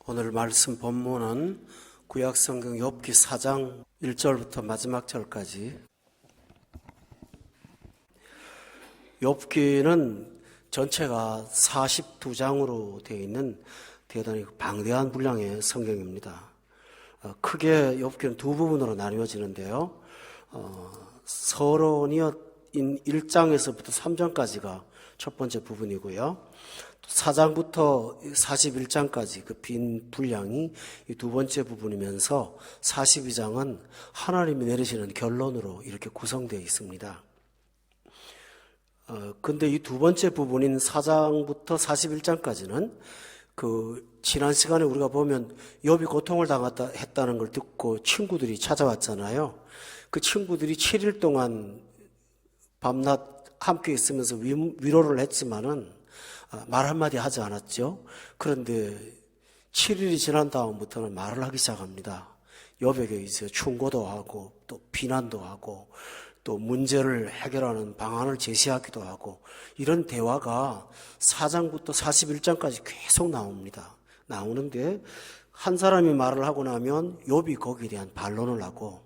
오늘 말씀 본문은 구약성경 욥기 4장 1절부터 마지막 절까지. 욥기는 전체가 42장으로 되어 있는 대단히 방대한 분량의 성경입니다. 크게 욥기는 두 부분으로 나뉘어지는데요. 서론인 1장에서부터 3장까지가 첫 번째 부분이고요. 4장부터 41장까지 그 빈 분량이 두 번째 부분이면서 42장은 하나님이 내리시는 결론으로 이렇게 구성되어 있습니다. 근데 이 두 번째 부분인 4장부터 41장까지는 지난 시간에 우리가 보면 욥이 고통을 당했다 했다는 걸 듣고 친구들이 찾아왔잖아요. 그 친구들이 7일 동안 밤낮 함께 있으면서 위로를 했지만은 말 한마디 하지 않았죠. 그런데 7일이 지난 다음부터는 말을 하기 시작합니다. 욥에게 이제 충고도 하고 또 비난도 하고 또 문제를 해결하는 방안을 제시하기도 하고, 이런 대화가 4장부터 41장까지 계속 나오는데 한 사람이 말을 하고 나면 욥이 거기에 대한 반론을 하고,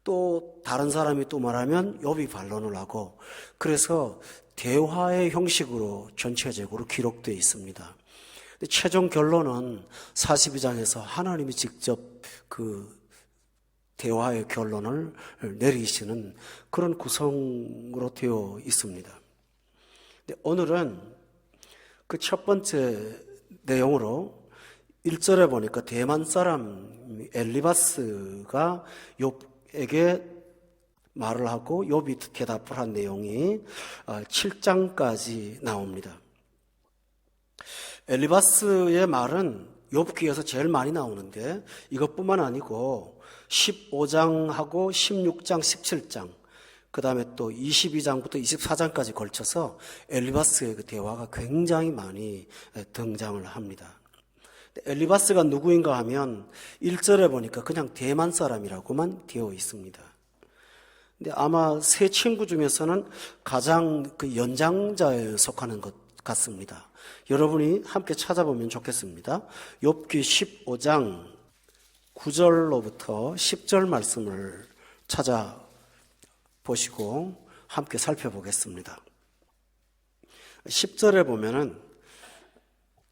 또 다른 사람이 또 말하면 욥이 반론을 하고, 그래서 대화의 형식으로 전체적으로 기록되어 있습니다. 최종 결론은 42장에서 하나님이 직접 그 대화의 결론을 내리시는 그런 구성으로 되어 있습니다. 오늘은 그 첫 번째 내용으로 1절에 보니까 대만 사람 엘리바스가 욥에게 말을 하고 욥이 대답을 한 내용이 7장까지 나옵니다. 엘리바스의 말은 욥기에서 제일 많이 나오는데 이것뿐만 아니고 15장하고 16장, 17장, 그 다음에 또 22장부터 24장까지 걸쳐서 엘리바스의 그 대화가 굉장히 많이 등장을 합니다. 엘리바스가 누구인가 하면 1절에 보니까 그냥 대만 사람이라고만 되어 있습니다. 근데 아마 세 친구 중에서는 가장 그 연장자에 속하는 것 같습니다. 여러분이 함께 찾아보면 좋겠습니다. 욥기 15장 9절로부터 10절 말씀을 찾아보시고 함께 살펴보겠습니다. 10절에 보면은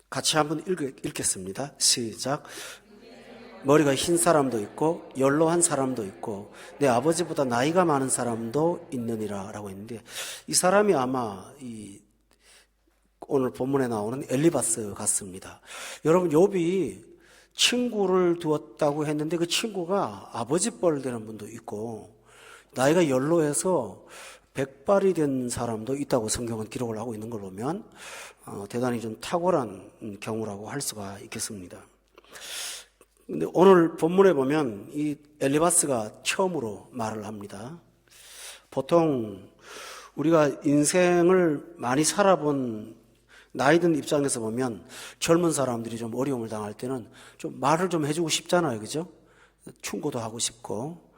같이 한번 읽겠습니다. 시작. 머리가 흰 사람도 있고 연로한 사람도 있고 내 아버지보다 나이가 많은 사람도 있느니라 라고 했는데, 이 사람이 아마 오늘 본문에 나오는 엘리바스 같습니다. 여러분, 욥이 친구를 두었다고 했는데 그 친구가 아버지뻘 되는 분도 있고 나이가 연로해서 백발이 된 사람도 있다고 성경은 기록을 하고 있는 걸 보면 대단히 좀 탁월한 경우라고 할 수가 있겠습니다. 근데 오늘 본문에 보면 이 엘리바스가 처음으로 말을 합니다. 보통 우리가 인생을 많이 살아본 나이 든 입장에서 보면 젊은 사람들이 좀 어려움을 당할 때는 좀 말을 좀 해주고 싶잖아요. 그죠? 충고도 하고 싶고.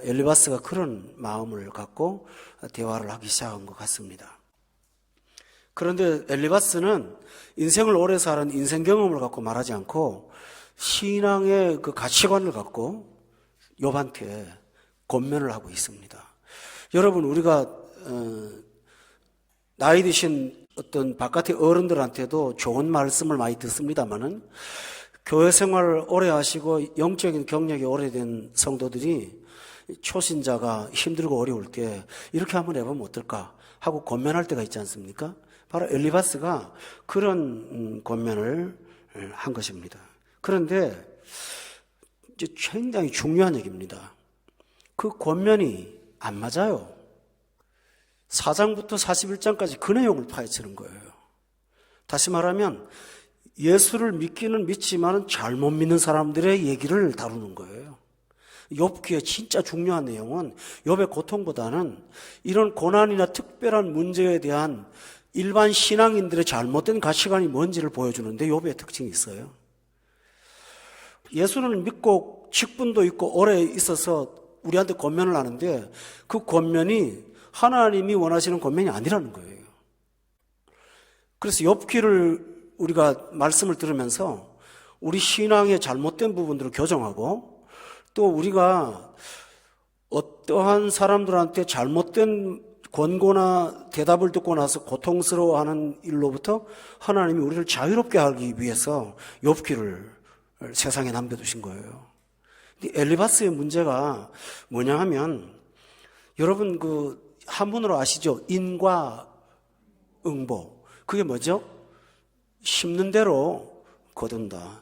엘리바스가 그런 마음을 갖고 대화를 하기 시작한 것 같습니다. 그런데 엘리바스는 인생을 오래 살은 인생 경험을 갖고 말하지 않고 신앙의 그 가치관을 갖고 욥한테 권면을 하고 있습니다. 여러분, 우리가 나이 드신 어떤 바깥의 어른들한테도 좋은 말씀을 많이 듣습니다만은 교회 생활을 오래 하시고 영적인 경력이 오래된 성도들이 초신자가 힘들고 어려울 때 이렇게 한번 해보면 어떨까 하고 권면할 때가 있지 않습니까? 바로 엘리바스가 그런 권면을 한 것입니다. 그런데 이제 굉장히 중요한 얘기입니다. 그 권면이 안 맞아요. 4장부터 41장까지 그 내용을 파헤치는 거예요. 다시 말하면 예수를 믿기는 믿지만 잘못 믿는 사람들의 얘기를 다루는 거예요. 욥기의 진짜 중요한 내용은 욥의 고통보다는 이런 고난이나 특별한 문제에 대한 일반 신앙인들의 잘못된 가치관이 뭔지를 보여주는데 욥의 특징이 있어요. 예수를 믿고 직분도 있고 오래 있어서 우리한테 권면을 하는데 그 권면이 하나님이 원하시는 권면이 아니라는 거예요. 그래서 욥기를 우리가 말씀을 들으면서 우리 신앙의 잘못된 부분들을 교정하고 또 우리가 어떠한 사람들한테 잘못된 권고나 대답을 듣고 나서 고통스러워하는 일로부터 하나님이 우리를 자유롭게 하기 위해서 욥기를 세상에 남겨두신 거예요. 엘리바스의 문제가 뭐냐 하면 여러분 그 한문으로 아시죠? 인과응보. 그게 뭐죠? 심는 대로 거둔다.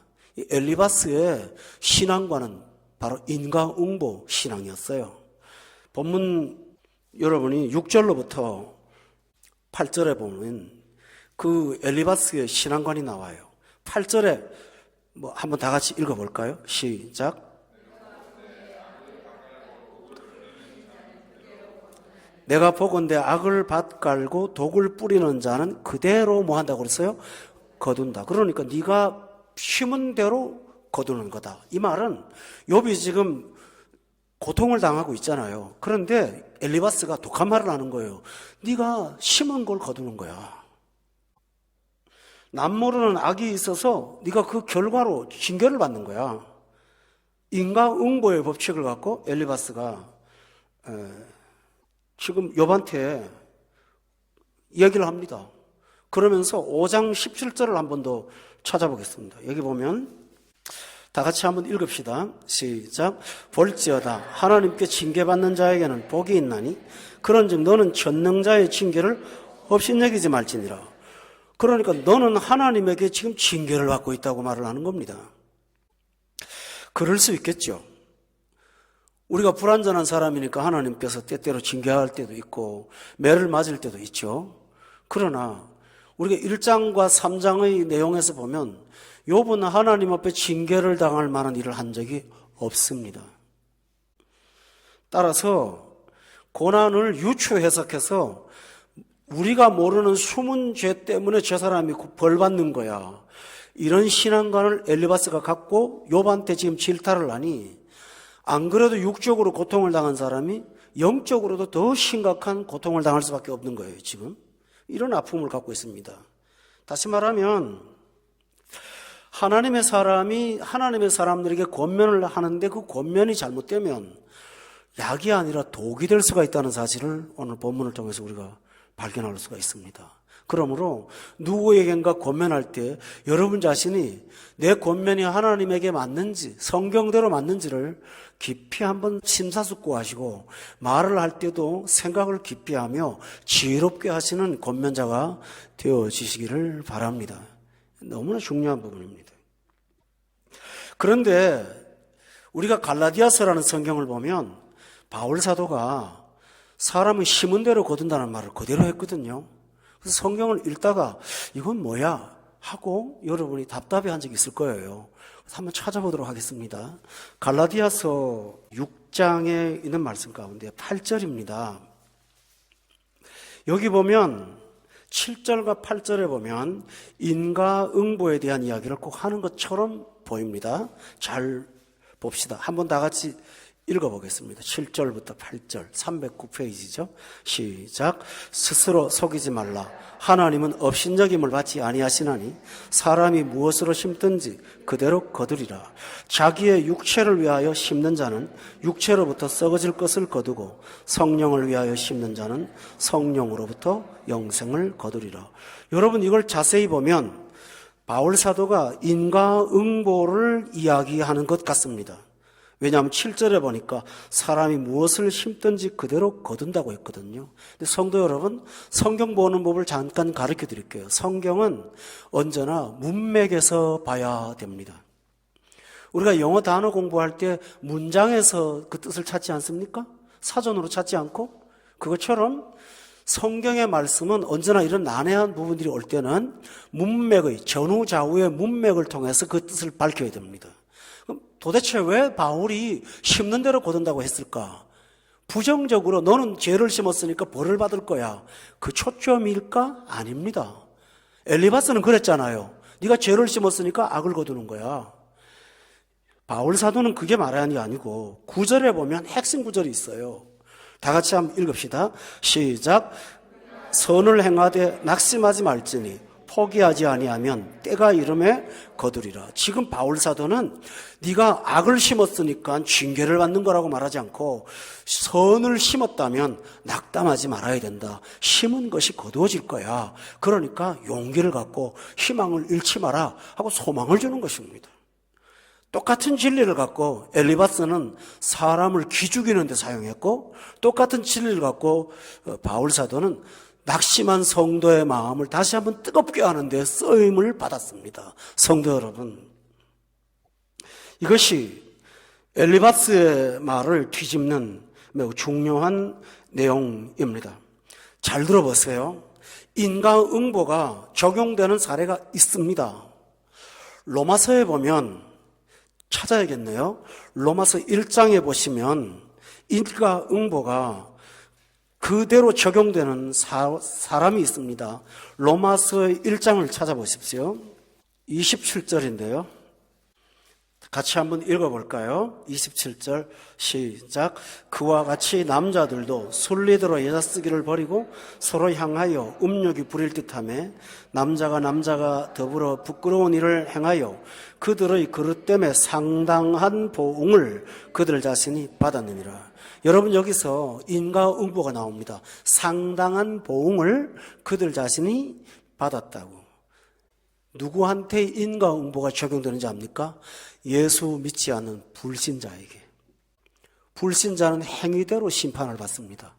엘리바스의 신앙과는 바로 인과응보 신앙이었어요. 본문 여러분이 6절로부터 8절에 보면 그 엘리바스의 신앙관이 나와요. 8절에 뭐 한번 다 같이 읽어볼까요? 시작. 내가 보건대 악을 밭갈고 독을 뿌리는 자는 그대로 뭐 한다고 그랬어요? 거둔다. 그러니까 네가 심은 대로 거두는 거다. 이 말은 욥이 지금 고통을 당하고 있잖아요. 그런데 엘리바스가 독한 말을 하는 거예요. 네가 심은 걸 거두는 거야. 남 모르는 악이 있어서 네가 그 결과로 징계를 받는 거야. 인과응보의 법칙을 갖고 엘리바스가 지금 욥한테 얘기를 합니다. 그러면서 5장 17절을 한 번 더 찾아보겠습니다. 여기 보면 다 같이 한번 읽읍시다. 시작. 볼지어다 하나님께 징계받는 자에게는 복이 있나니 그런즉 너는 전능자의 징계를 업신여기지 말지니라. 그러니까 너는 하나님에게 지금 징계를 받고 있다고 말을 하는 겁니다. 그럴 수 있겠죠. 우리가 불완전한 사람이니까 하나님께서 때때로 징계할 때도 있고 매를 맞을 때도 있죠. 그러나 우리가 1장과 3장의 내용에서 보면 욥은 하나님 앞에 징계를 당할 만한 일을 한 적이 없습니다. 따라서 고난을 유추 해석해서 우리가 모르는 숨은 죄 때문에 저 사람이 벌 받는 거야. 이런 신앙관을 엘리바스가 갖고 욥한테 지금 질타를 하니 안 그래도 육적으로 고통을 당한 사람이 영적으로도 더 심각한 고통을 당할 수밖에 없는 거예요. 지금 이런 아픔을 갖고 있습니다. 다시 말하면 하나님의 사람이 하나님의 사람들에게 권면을 하는데 그 권면이 잘못되면 약이 아니라 독이 될 수가 있다는 사실을 오늘 본문을 통해서 우리가 발견할 수가 있습니다. 그러므로 누구에겐가 권면할 때 여러분 자신이 내 권면이 하나님에게 맞는지 성경대로 맞는지를 깊이 한번 심사숙고하시고 말을 할 때도 생각을 깊이 하며 지혜롭게 하시는 권면자가 되어지시기를 바랍니다. 너무나 중요한 부분입니다. 그런데 우리가 갈라디아서라는 성경을 보면 바울 사도가 사람은 심은 대로 거둔다는 말을 그대로 했거든요. 그래서 성경을 읽다가 이건 뭐야 하고 여러분이 답답해한 적이 있을 거예요. 그래서 한번 찾아보도록 하겠습니다. 갈라디아서 6장에 있는 말씀 가운데 8절입니다. 여기 보면 7절과 8절에 보면 인과응보에 대한 이야기를 꼭 하는 것처럼 보입니다. 잘 봅시다. 한번 다 같이 읽어보겠습니다. 7절부터 8절 309페이지죠. 시작. 스스로 속이지 말라. 하나님은 업신여김을 받지 아니하시나니 사람이 무엇으로 심든지 그대로 거두리라. 자기의 육체를 위하여 심는 자는 육체로부터 썩어질 것을 거두고 성령을 위하여 심는 자는 성령으로부터 영생을 거두리라. 여러분 이걸 자세히 보면 바울 사도가 인과응보를 이야기하는 것 같습니다. 왜냐하면 7절에 보니까 사람이 무엇을 심든지 그대로 거둔다고 했거든요. 근데 성도 여러분, 성경 보는 법을 잠깐 가르쳐 드릴게요. 성경은 언제나 문맥에서 봐야 됩니다. 우리가 영어 단어 공부할 때 문장에서 그 뜻을 찾지 않습니까? 사전으로 찾지 않고? 그것처럼 성경의 말씀은 언제나 이런 난해한 부분들이 올 때는 문맥의 전후좌우의 문맥을 통해서 그 뜻을 밝혀야 됩니다. 그럼 도대체 왜 바울이 심는 대로 거둔다고 했을까? 부정적으로 너는 죄를 심었으니까 벌을 받을 거야. 그 초점일까? 아닙니다. 엘리바스는 그랬잖아요. 네가 죄를 심었으니까 악을 거두는 거야. 바울 사도는 그게 말하는 게 아니고 9절에 보면 핵심 구절이 있어요. 다 같이 한번 읽읍시다. 시작. 선을 행하되 낙심하지 말지니 포기하지 아니하면 때가 이름에 거두리라. 지금 바울 사도는 네가 악을 심었으니까 징계를 받는 거라고 말하지 않고 선을 심었다면 낙담하지 말아야 된다. 심은 것이 거두어질 거야. 그러니까 용기를 갖고 희망을 잃지 마라 하고 소망을 주는 것입니다. 똑같은 진리를 갖고 엘리바스는 사람을 기죽이는 데 사용했고, 똑같은 진리를 갖고 바울 사도는 낙심한 성도의 마음을 다시 한번 뜨겁게 하는 데 쓰임을 받았습니다. 성도 여러분, 이것이 엘리바스의 말을 뒤집는 매우 중요한 내용입니다. 잘 들어보세요. 인과응보가 적용되는 사례가 있습니다. 로마서에 보면 찾아야겠네요. 로마서 1장에 보시면 인과응보가 그대로 적용되는 사람이 있습니다. 로마서 1장을 찾아보십시오. 27절인데요. 같이 한번 읽어볼까요? 27절 시작. 그와 같이 남자들도 순리대로 여자 쓰기를 버리고 서로 향하여 음욕이 부릴 듯하며 남자가 더불어 부끄러운 일을 행하여 그들의 그릇 때문에 상당한 보응을 그들 자신이 받았느니라. 여러분, 여기서 인과응보가 나옵니다. 상당한 보응을 그들 자신이 받았다고. 누구한테 인과응보가 적용되는지 압니까? 예수 믿지 않는 불신자에게. 불신자는 행위대로 심판을 받습니다.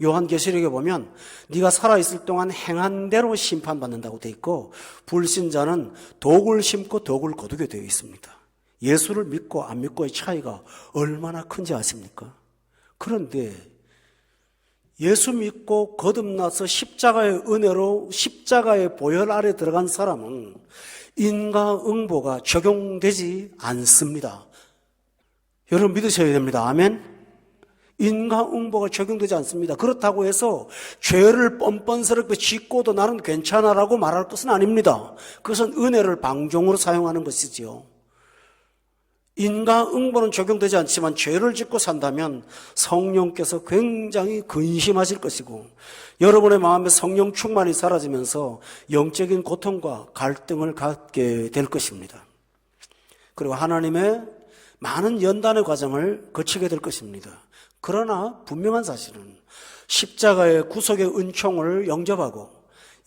요한계시록에 보면 네가 살아있을 동안 행한 대로 심판받는다고 되어 있고, 불신자는 독을 심고 독을 거두게 되어 있습니다. 예수를 믿고 안 믿고의 차이가 얼마나 큰지 아십니까? 그런데 예수 믿고 거듭나서 십자가의 은혜로 십자가의 보혈 아래 들어간 사람은 인과응보가 적용되지 않습니다. 여러분 믿으셔야 됩니다. 아멘. 인과응보가 적용되지 않습니다. 그렇다고 해서 죄를 뻔뻔스럽게 짓고도 나는 괜찮아라고 말할 것은 아닙니다. 그것은 은혜를 방종으로 사용하는 것이지요. 인과응보는 적용되지 않지만 죄를 짓고 산다면 성령께서 굉장히 근심하실 것이고, 여러분의 마음에 성령 충만이 사라지면서 영적인 고통과 갈등을 갖게 될 것입니다. 그리고 하나님의 많은 연단의 과정을 거치게 될 것입니다. 그러나 분명한 사실은 십자가의 구속의 은총을 영접하고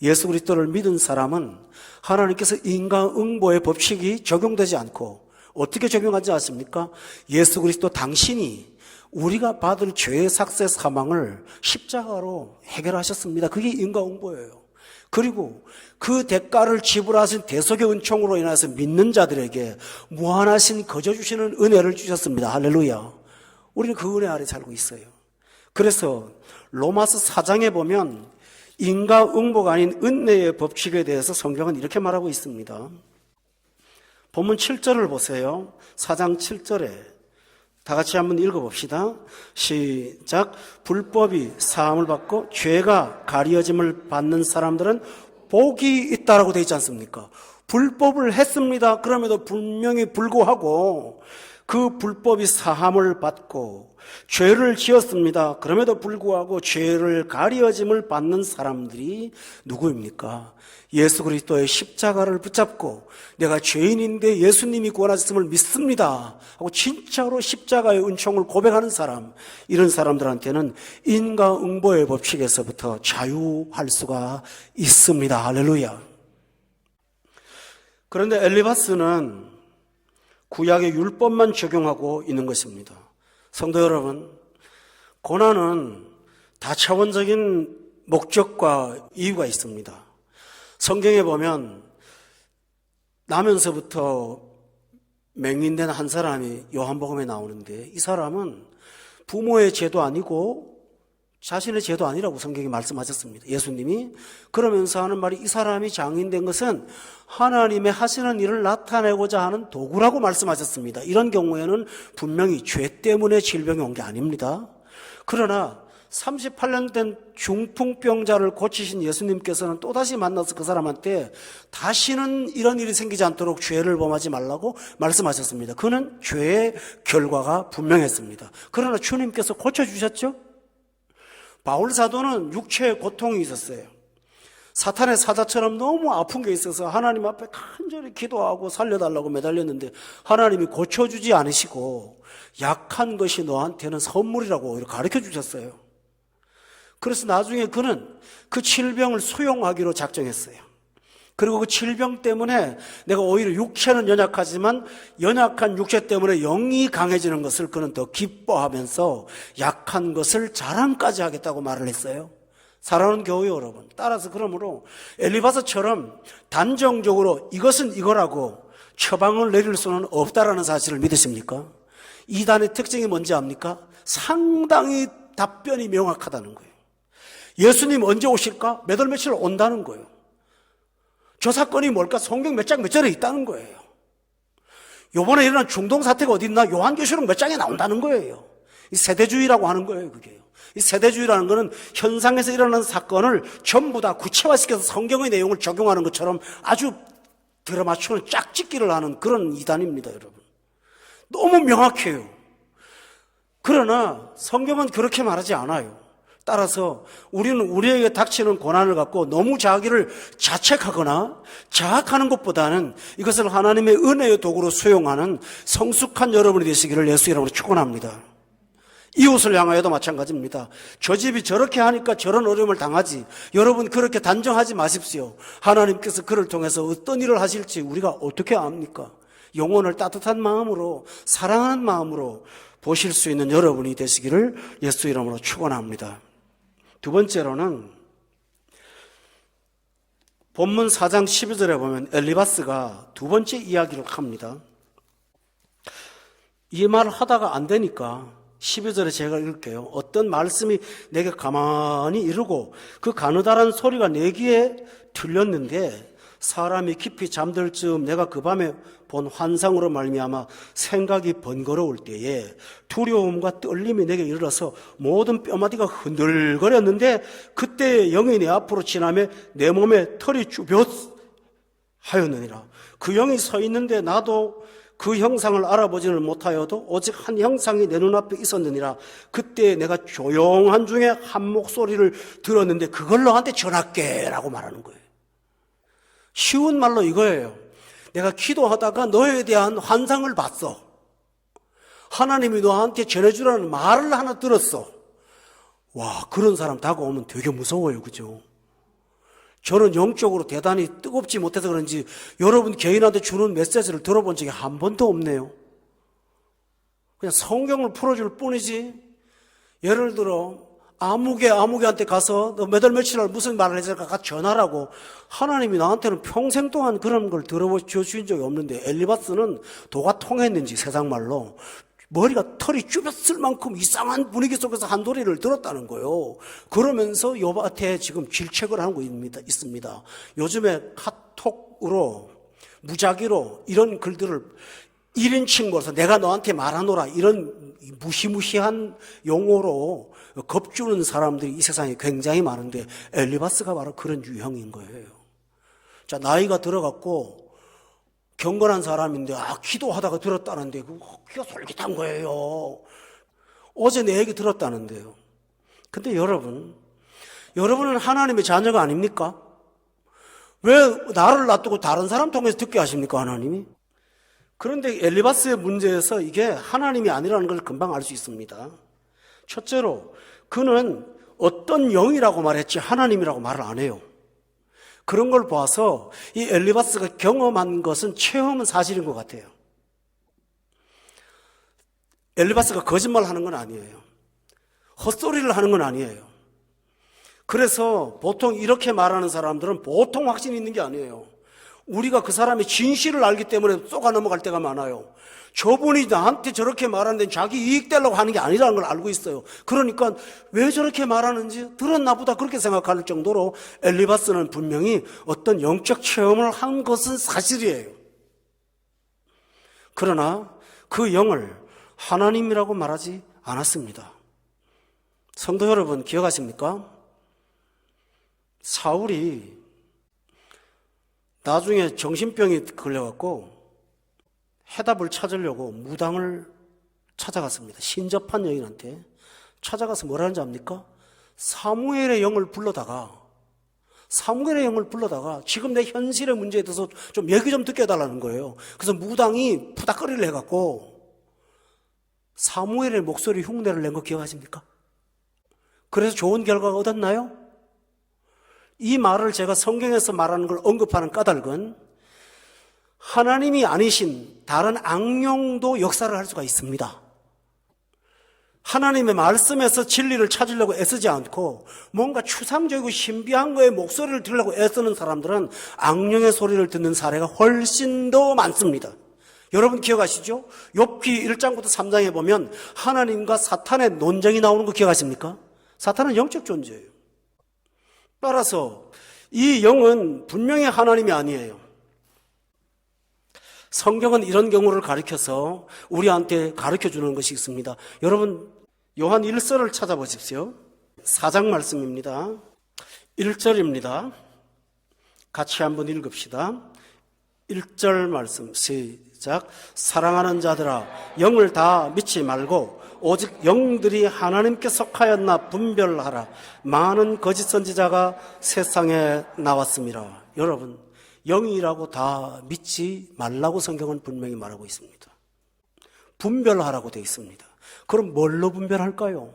예수 그리스도를 믿은 사람은 하나님께서 인과응보의 법칙이 적용되지 않고 어떻게 적용하지 않습니까? 예수 그리스도 당신이 우리가 받을 죄의 삭세 사망을 십자가로 해결하셨습니다. 그게 인과응보예요. 그리고 그 대가를 지불하신 대속의 은총으로 인해서 믿는 자들에게 무한하신 거저 주시는 은혜를 주셨습니다. 할렐루야. 우리는 그 은혜 아래 살고 있어요. 그래서 로마서 4장에 보면 인과응보가 아닌 은혜의 법칙에 대해서 성경은 이렇게 말하고 있습니다. 본문 7절을 보세요. 4장 7절에 다 같이 한번 읽어봅시다. 시작. 불법이 사함을 받고 죄가 가리어짐을 받는 사람들은 복이 있다라고 되어 있지 않습니까? 불법을 했습니다. 그럼에도 분명히 불구하고 그 불법이 사함을 받고 죄를 지었습니다. 그럼에도 불구하고 죄를 가리어짐을 받는 사람들이 누구입니까? 예수 그리스도의 십자가를 붙잡고 내가 죄인인데 예수님이 구원하셨음을 믿습니다 하고 진짜로 십자가의 은총을 고백하는 사람, 이런 사람들한테는 인과응보의 법칙에서부터 자유할 수가 있습니다. 할렐루야. 그런데 엘리바스는 구약의 율법만 적용하고 있는 것입니다. 성도 여러분, 고난은 다차원적인 목적과 이유가 있습니다. 성경에 보면 나면서부터 맹인된 한 사람이 요한복음에 나오는데, 이 사람은 부모의 죄도 아니고 자신의 죄도 아니라고 성경이 말씀하셨습니다. 예수님이 그러면서 하는 말이, 이 사람이 장인된 것은 하나님의 하시는 일을 나타내고자 하는 도구라고 말씀하셨습니다. 이런 경우에는 분명히 죄 때문에 질병이 온 게 아닙니다. 그러나 38년 된 중풍병자를 고치신 예수님께서는 또다시 만나서 그 사람한테 다시는 이런 일이 생기지 않도록 죄를 범하지 말라고 말씀하셨습니다. 그는 죄의 결과가 분명했습니다. 그러나 주님께서 고쳐주셨죠? 바울 사도는 육체의 고통이 있었어요. 사탄의 사자처럼 너무 아픈 게 있어서 하나님 앞에 간절히 기도하고 살려달라고 매달렸는데 하나님이 고쳐주지 않으시고 약한 것이 너한테는 선물이라고 이렇게 가르쳐 주셨어요. 그래서 나중에 그는 그 질병을 수용하기로 작정했어요. 그리고 그 질병 때문에 내가 오히려 육체는 연약하지만 연약한 육체 때문에 영이 강해지는 것을 그는 더 기뻐하면서 약한 것을 자랑까지 하겠다고 말을 했어요. 사랑하는 교회 여러분, 따라서 그러므로 엘리바스처럼 단정적으로 이것은 이거라고 처방을 내릴 수는 없다라는 사실을 믿으십니까? 이단의 특징이 뭔지 압니까? 상당히 답변이 명확하다는 거예요. 예수님 언제 오실까? 몇 월 며칠 온다는 거예요. 저 사건이 뭘까? 성경 몇 장 몇 절에 있다는 거예요. 요번에 일어난 중동 사태가 어디 있나? 요한계시록 몇 장에 나온다는 거예요. 이 세대주의라고 하는 거예요, 그게요. 이 세대주의라는 거는 현상에서 일어나는 사건을 전부 다 구체화시켜서 성경의 내용을 적용하는 것처럼 아주 들어맞추는 짝짓기를 하는 그런 이단입니다, 여러분. 너무 명확해요. 그러나 성경은 그렇게 말하지 않아요. 따라서 우리는 우리에게 닥치는 고난을 갖고 너무 자기를 자책하거나 자학하는 것보다는 이것을 하나님의 은혜의 도구로 수용하는 성숙한 여러분이 되시기를 예수 이름으로 축원합니다. 이웃을 향하여도 마찬가지입니다. 저 집이 저렇게 하니까 저런 어려움을 당하지. 여러분 그렇게 단정하지 마십시오. 하나님께서 그를 통해서 어떤 일을 하실지 우리가 어떻게 압니까? 영혼을 따뜻한 마음으로 사랑하는 마음으로 보실 수 있는 여러분이 되시기를 예수 이름으로 축원합니다. 두 번째로는 본문 4장 12절에 보면 엘리바스가 두 번째 이야기를 합니다. 이 말을 하다가 안 되니까 12절에 제가 읽을게요. 어떤 말씀이 내게 가만히 이르고 그 가느다란 소리가 내 귀에 들렸는데 사람이 깊이 잠들 즈음 내가 그 밤에 본 환상으로 말미암아 생각이 번거로울 때에 두려움과 떨림이 내게 이르러서 모든 뼈마디가 흔들거렸는데 그때 영이 내 앞으로 지나며 내 몸에 털이 쭈뼛 하였느니라. 그 영이 서 있는데 나도 그 형상을 알아보지는 못하여도 오직 한 형상이 내 눈앞에 있었느니라. 그때 내가 조용한 중에 한 목소리를 들었는데 그걸 너한테 전할게 라고 말하는 거예요. 쉬운 말로 이거예요. 내가 기도하다가 너에 대한 환상을 봤어. 하나님이 너한테 전해주라는 말을 하나 들었어. 와, 그런 사람 다가오면 되게 무서워요. 그죠? 저는 영적으로 대단히 뜨겁지 못해서 그런지 여러분 개인한테 주는 메시지를 들어본 적이 한 번도 없네요. 그냥 성경을 풀어줄 뿐이지. 예를 들어 아무개한테 가서 너 몇 월 며칠 날 무슨 말을 했을까 가서 전하라고 하나님이 나한테는 평생 동안 그런 걸 들어주신 적이 없는데 엘리바스는 도가 통했는지 세상말로 머리가 털이 쭈뼛을 만큼 이상한 분위기 속에서 한 소리를 들었다는 거예요. 그러면서 욥한테 지금 질책을 하고 있습니다. 요즘에 카톡으로 무작위로 이런 글들을 1인 친구로서 내가 너한테 말하노라 이런 무시무시한 용어로 겁주는 사람들이 이 세상에 굉장히 많은데 엘리바스가 바로 그런 유형인 거예요. 자, 나이가 들어갔고 경건한 사람인데 기도하다가 들었다는데 귀가 솔깃한 거예요. 어제 내 얘기 들었다는데요. 근데 여러분은 하나님의 자녀가 아닙니까? 왜 나를 놔두고 다른 사람 통해서 듣게 하십니까, 하나님이? 그런데 엘리바스의 문제에서 이게 하나님이 아니라는 걸 금방 알 수 있습니다. 첫째로 그는 어떤 영이라고 말했지 하나님이라고 말을 안 해요. 그런 걸 봐서 이 엘리바스가 경험한 것은 체험은 사실인 것 같아요. 엘리바스가 거짓말하는 건 아니에요. 헛소리를 하는 건 아니에요. 그래서 보통 이렇게 말하는 사람들은 보통 확신이 있는 게 아니에요. 우리가 그 사람의 진실을 알기 때문에 쏘가 넘어갈 때가 많아요. 저분이 나한테 저렇게 말하는데 자기 이익 되려고 하는 게 아니라는 걸 알고 있어요. 그러니까 왜 저렇게 말하는지 들었나 보다 그렇게 생각할 정도로 엘리바스는 분명히 어떤 영적 체험을 한 것은 사실이에요. 그러나 그 영을 하나님이라고 말하지 않았습니다. 성도 여러분 기억하십니까? 사울이 나중에 정신병이 걸려갖고 해답을 찾으려고 무당을 찾아갔습니다. 신접한 여인한테 찾아가서 뭐라는지 압니까? 사무엘의 영을 불러다가 사무엘의 영을 불러다가 지금 내 현실의 문제에 대해서 좀 얘기 좀 듣게 해달라는 거예요. 그래서 무당이 푸닥거리를 해갖고 사무엘의 목소리 흉내를 낸 거 기억하십니까? 그래서 좋은 결과가 얻었나요? 이 말을 제가 성경에서 말하는 걸 언급하는 까닭은 하나님이 아니신 다른 악령도 역사를 할 수가 있습니다. 하나님의 말씀에서 진리를 찾으려고 애쓰지 않고 뭔가 추상적이고 신비한 거에 목소리를 들으려고 애쓰는 사람들은 악령의 소리를 듣는 사례가 훨씬 더 많습니다. 여러분 기억하시죠? 욥기 1장부터 3장에 보면 하나님과 사탄의 논쟁이 나오는 거 기억하십니까? 사탄은 영적 존재예요. 따라서 이 영은 분명히 하나님이 아니에요. 성경은 이런 경우를 가르쳐서 우리한테 가르쳐주는 것이 있습니다. 여러분 요한 1서를 찾아보십시오. 4장 말씀입니다. 1절입니다. 같이 한번 읽읍시다. 1절 말씀 시작. 사랑하는 자들아 영을 다 믿지 말고 오직 영들이 하나님께 속하였나 분별하라. 많은 거짓 선지자가 세상에 나왔습니다. 여러분 영이라고 다 믿지 말라고 성경은 분명히 말하고 있습니다. 분별하라고 되어 있습니다. 그럼 뭘로 분별할까요?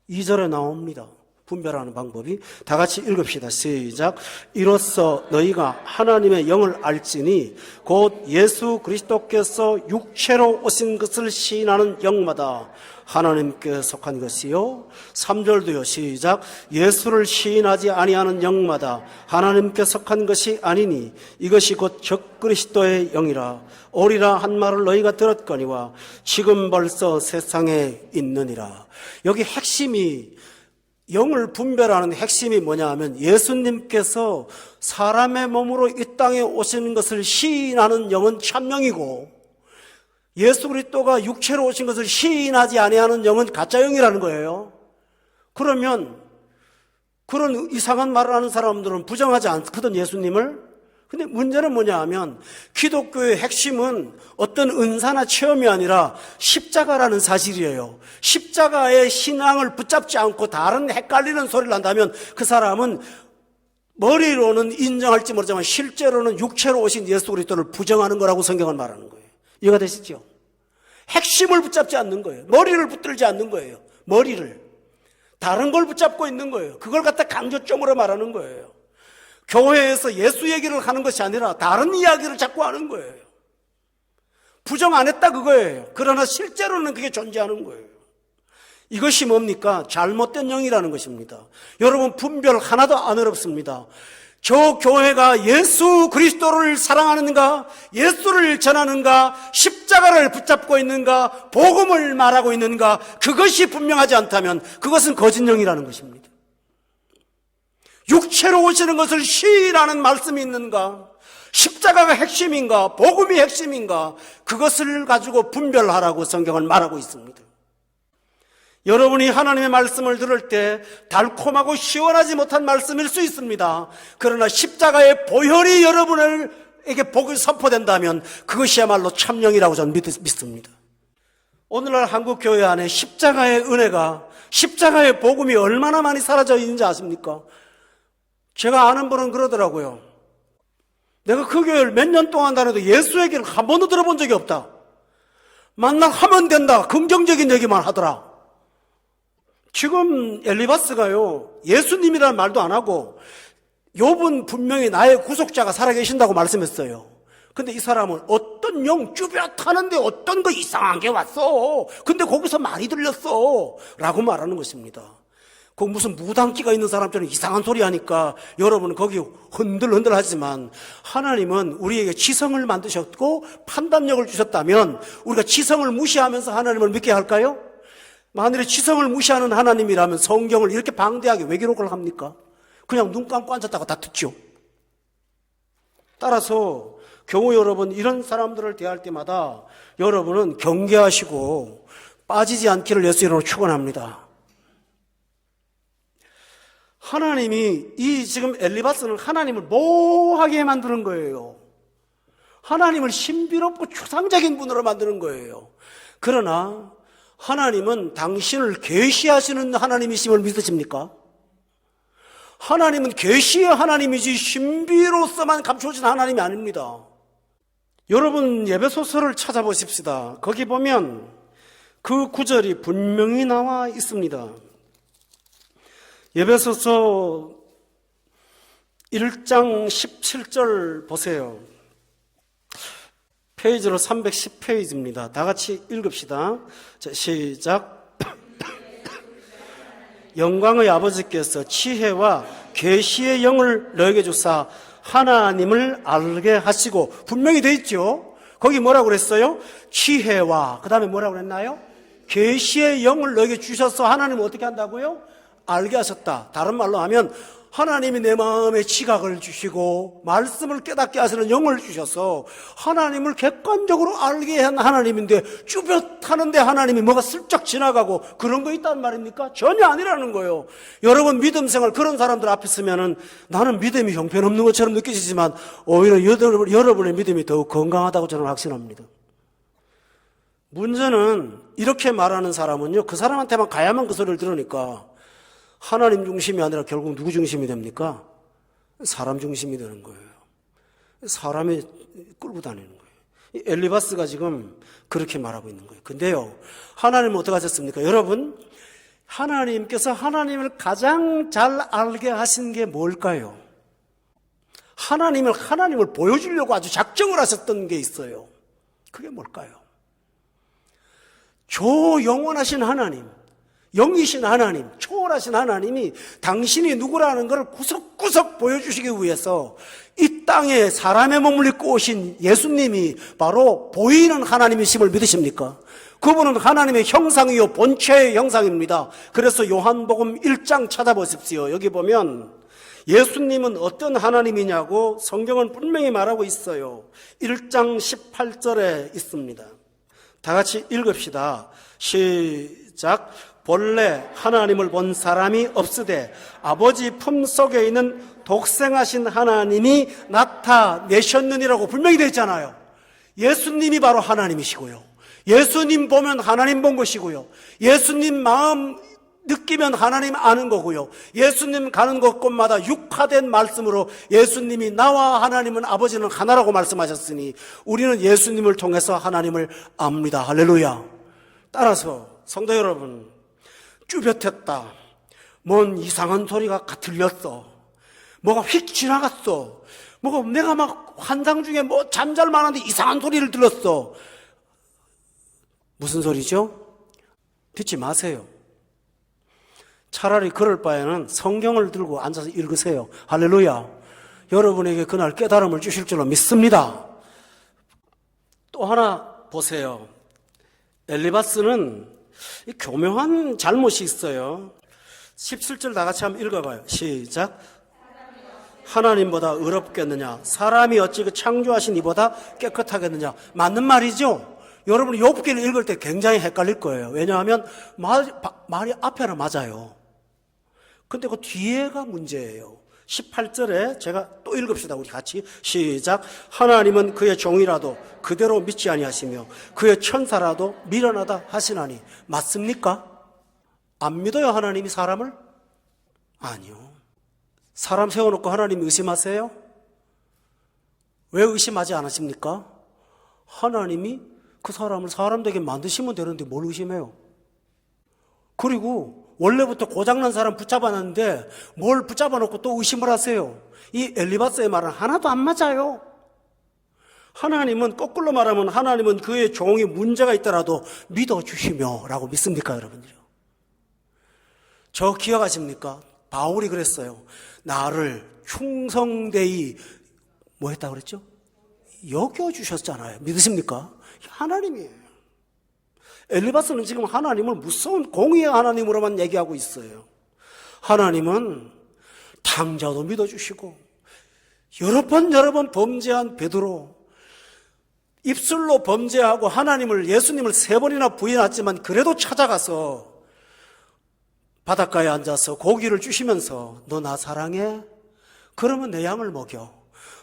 2절에 나옵니다. 분별하는 방법이. 다 같이 읽읍시다. 시작. 이로써 너희가 하나님의 영을 알지니 곧 예수 그리스도께서 육체로 오신 것을 시인하는 영마다 하나님께 속한 것이요. 3절도요. 시작. 예수를 시인하지 아니하는 영마다 하나님께 속한 것이 아니니 이것이 곧 적그리스도의 영이라. 오리라 한 말을 너희가 들었거니와 지금 벌써 세상에 있느니라. 여기 핵심이 영을 분별하는 핵심이 뭐냐 하면 예수님께서 사람의 몸으로 이 땅에 오시는 것을 시인하는 영은 참영이고 예수 그리스도가 육체로 오신 것을 시인하지 아니하는 영은 가짜 영이라는 거예요. 그러면 그런 이상한 말을 하는 사람들은 부정하지 않거든 예수님을. 근데 문제는 뭐냐 하면 기독교의 핵심은 어떤 은사나 체험이 아니라 십자가라는 사실이에요. 십자가의 신앙을 붙잡지 않고 다른 헷갈리는 소리를 한다면 그 사람은 머리로는 인정할지 모르지만 실제로는 육체로 오신 예수 그리스도를 부정하는 거라고 성경은 말하는 거예요. 이해가 되시죠? 핵심을 붙잡지 않는 거예요. 머리를 붙들지 않는 거예요. 머리를. 다른 걸 붙잡고 있는 거예요. 그걸 갖다 강조점으로 말하는 거예요. 교회에서 예수 얘기를 하는 것이 아니라 다른 이야기를 자꾸 하는 거예요. 부정 안 했다 그거예요. 그러나 실제로는 그게 존재하는 거예요. 이것이 뭡니까? 잘못된 영이라는 것입니다. 여러분 분별 하나도 안 어렵습니다. 저 교회가 예수 그리스도를 사랑하는가, 예수를 전하는가, 십자가를 붙잡고 있는가, 복음을 말하고 있는가, 그것이 분명하지 않다면 그것은 거짓 영이라는 것입니다. 육체로 오시는 것을 시인하는 말씀이 있는가, 십자가가 핵심인가, 복음이 핵심인가, 그것을 가지고 분별하라고 성경은 말하고 있습니다. 여러분이 하나님의 말씀을 들을 때 달콤하고 시원하지 못한 말씀일 수 있습니다. 그러나 십자가의 보혈이 여러분에게 복이 선포된다면 그것이야말로 참영이라고 저는 믿습니다. 오늘날 한국 교회 안에 십자가의 은혜가, 십자가의 복음이 얼마나 많이 사라져 있는지 아십니까? 제가 아는 분은 그러더라고요. 내가 그 교회를 몇 년 동안 다녀도 예수 얘기를 한 번도 들어본 적이 없다. 만나하면 된다. 긍정적인 얘기만 하더라. 지금 엘리바스가요, 예수님이라는 말도 안 하고 욥은 분명히 나의 구속자가 살아계신다고 말씀했어요. 근데 이 사람은 어떤 영 쭈뼛하는데 어떤 거 이상한 게 왔어. 근데 거기서 많이 들렸어. 라고 말하는 것입니다. 그 무슨 무당기가 있는 사람처럼 이상한 소리 하니까 여러분은 거기 흔들흔들 하지만 하나님은 우리에게 지성을 만드셨고 판단력을 주셨다면 우리가 지성을 무시하면서 하나님을 믿게 할까요? 만일에 지성을 무시하는 하나님이라면 성경을 이렇게 방대하게 왜 기록을 합니까? 그냥 눈 감고 앉았다가 다 듣죠. 따라서 교우 여러분, 이런 사람들을 대할 때마다 여러분은 경계하시고 빠지지 않기를 예수 이름으로 축원합니다. 하나님이 이 지금 엘리바스는 하나님을 뭐하게 만드는 거예요. 하나님을 신비롭고 추상적인 분으로 만드는 거예요. 그러나 하나님은 당신을 계시하시는 하나님이심을 믿으십니까? 하나님은 계시의 하나님이지 신비로서만 감춰진 하나님이 아닙니다. 여러분 에베소서를 찾아보십시다. 거기 보면 그 구절이 분명히 나와 있습니다. 에베소서 1장 17절 보세요. 페이지로 310페이지입니다. 다 같이 읽읍시다. 자, 시작. 영광의 아버지께서 지혜와 계시의 영을 너에게 주사 하나님을 알게 하시고, 분명히 돼 있죠. 거기 뭐라고 그랬어요? 지혜와 그 다음에 뭐라고 그랬나요? 계시의 영을 너에게 주셔서 하나님을 어떻게 한다고요? 알게 하셨다. 다른 말로 하면 하나님이 내 마음에 지각을 주시고 말씀을 깨닫게 하시는 영을 주셔서 하나님을 객관적으로 알게 한 하나님인데, 쭈뼛하는데 하나님이 뭐가 슬쩍 지나가고 그런 거 있단 말입니까? 전혀 아니라는 거예요. 여러분 믿음 생활 그런 사람들 앞에 있으면은 나는 믿음이 형편없는 것처럼 느껴지지만 오히려 여러분의 믿음이 더욱 건강하다고 저는 확신합니다. 문제는 이렇게 말하는 사람은요, 그 사람한테만 가야만 그 소리를 들으니까 하나님 중심이 아니라 결국 누구 중심이 됩니까? 사람 중심이 되는 거예요. 사람이 끌고 다니는 거예요. 엘리바스가 지금 그렇게 말하고 있는 거예요. 근데요, 하나님은 어떻게 하셨습니까? 여러분, 하나님께서 하나님을 가장 잘 알게 하신 게 뭘까요? 하나님을 보여주려고 아주 작정을 하셨던 게 있어요. 그게 뭘까요? 조영원하신 하나님, 영이신 하나님, 초월하신 하나님이 당신이 누구라는 것을 구석구석 보여주시기 위해서 이 땅에 사람의 몸을 입고 오신 예수님이 바로 보이는 하나님이심을 믿으십니까? 그분은 하나님의 형상이요 본체의 형상입니다. 그래서 요한복음 1장 찾아보십시오. 여기 보면 예수님은 어떤 하나님이냐고 성경은 분명히 말하고 있어요. 1장 18절에 있습니다. 다 같이 읽읍시다. 시작. 본래 하나님을 본 사람이 없으되 아버지 품속에 있는 독생하신 하나님이 나타내셨느니라고 분명히 되어 있잖아요. 예수님이 바로 하나님이시고요, 예수님 보면 하나님 본 것이고요, 예수님 마음 느끼면 하나님 아는 거고요, 예수님 가는 곳곳마다 육화된 말씀으로 예수님이 나와 하나님은 아버지는 하나라고 말씀하셨으니 우리는 예수님을 통해서 하나님을 압니다. 할렐루야. 따라서 성도 여러분, 쭈뼛했다, 뭔 이상한 소리가 들렸어, 뭐가 휙 지나갔어, 뭐가 내가 막 환상 중에 뭐 잠잘 만한데 이상한 소리를 들었어. 무슨 소리죠? 듣지 마세요. 차라리 그럴 바에는 성경을 들고 앉아서 읽으세요. 할렐루야. 여러분에게 그날 깨달음을 주실 줄로 믿습니다. 또 하나 보세요. 엘리바스는 교묘한 잘못이 있어요. 17절 다 같이 한번 읽어봐요. 시작. 하나님보다 의롭겠느냐? 사람이 어찌 그 창조하신 이보다 깨끗하겠느냐? 맞는 말이죠? 여러분이 욥기를 읽을 때 굉장히 헷갈릴 거예요. 왜냐하면 말이 앞에는 맞아요. 근데 그 뒤에가 문제예요. 18절에 제가 또 읽읍시다. 우리 같이 시작. 하나님은 그의 종이라도 그대로 믿지 아니하시며 그의 천사라도 미련하다 하시나니. 맞습니까? 안 믿어요 하나님이 사람을? 아니요. 사람 세워놓고 하나님 의심하세요? 왜 의심하지 않으십니까? 하나님이 그 사람을 사람 되게 만드시면 되는데 뭘 의심해요? 그리고 원래부터 고장난 사람 붙잡아놨는데 뭘 붙잡아놓고 또 의심을 하세요? 이 엘리바스의 말은 하나도 안 맞아요. 하나님은 거꾸로 말하면 하나님은 그의 종이 문제가 있더라도 믿어주시며 라고 믿습니까 여러분들요? 저 기억하십니까? 바울이 그랬어요. 나를 충성되이 뭐 했다고 그랬죠? 여겨주셨잖아요. 믿으십니까? 하나님이에요. 엘리바스는 지금 하나님을 무서운 공의의 하나님으로만 얘기하고 있어요. 하나님은 탕자도 믿어주시고 여러 번 범죄한 베드로, 입술로 범죄하고 하나님을, 예수님을 3번이나 부인했지만 그래도 찾아가서 바닷가에 앉아서 고기를 주시면서 너 나 사랑해? 그러면 내 양을 먹여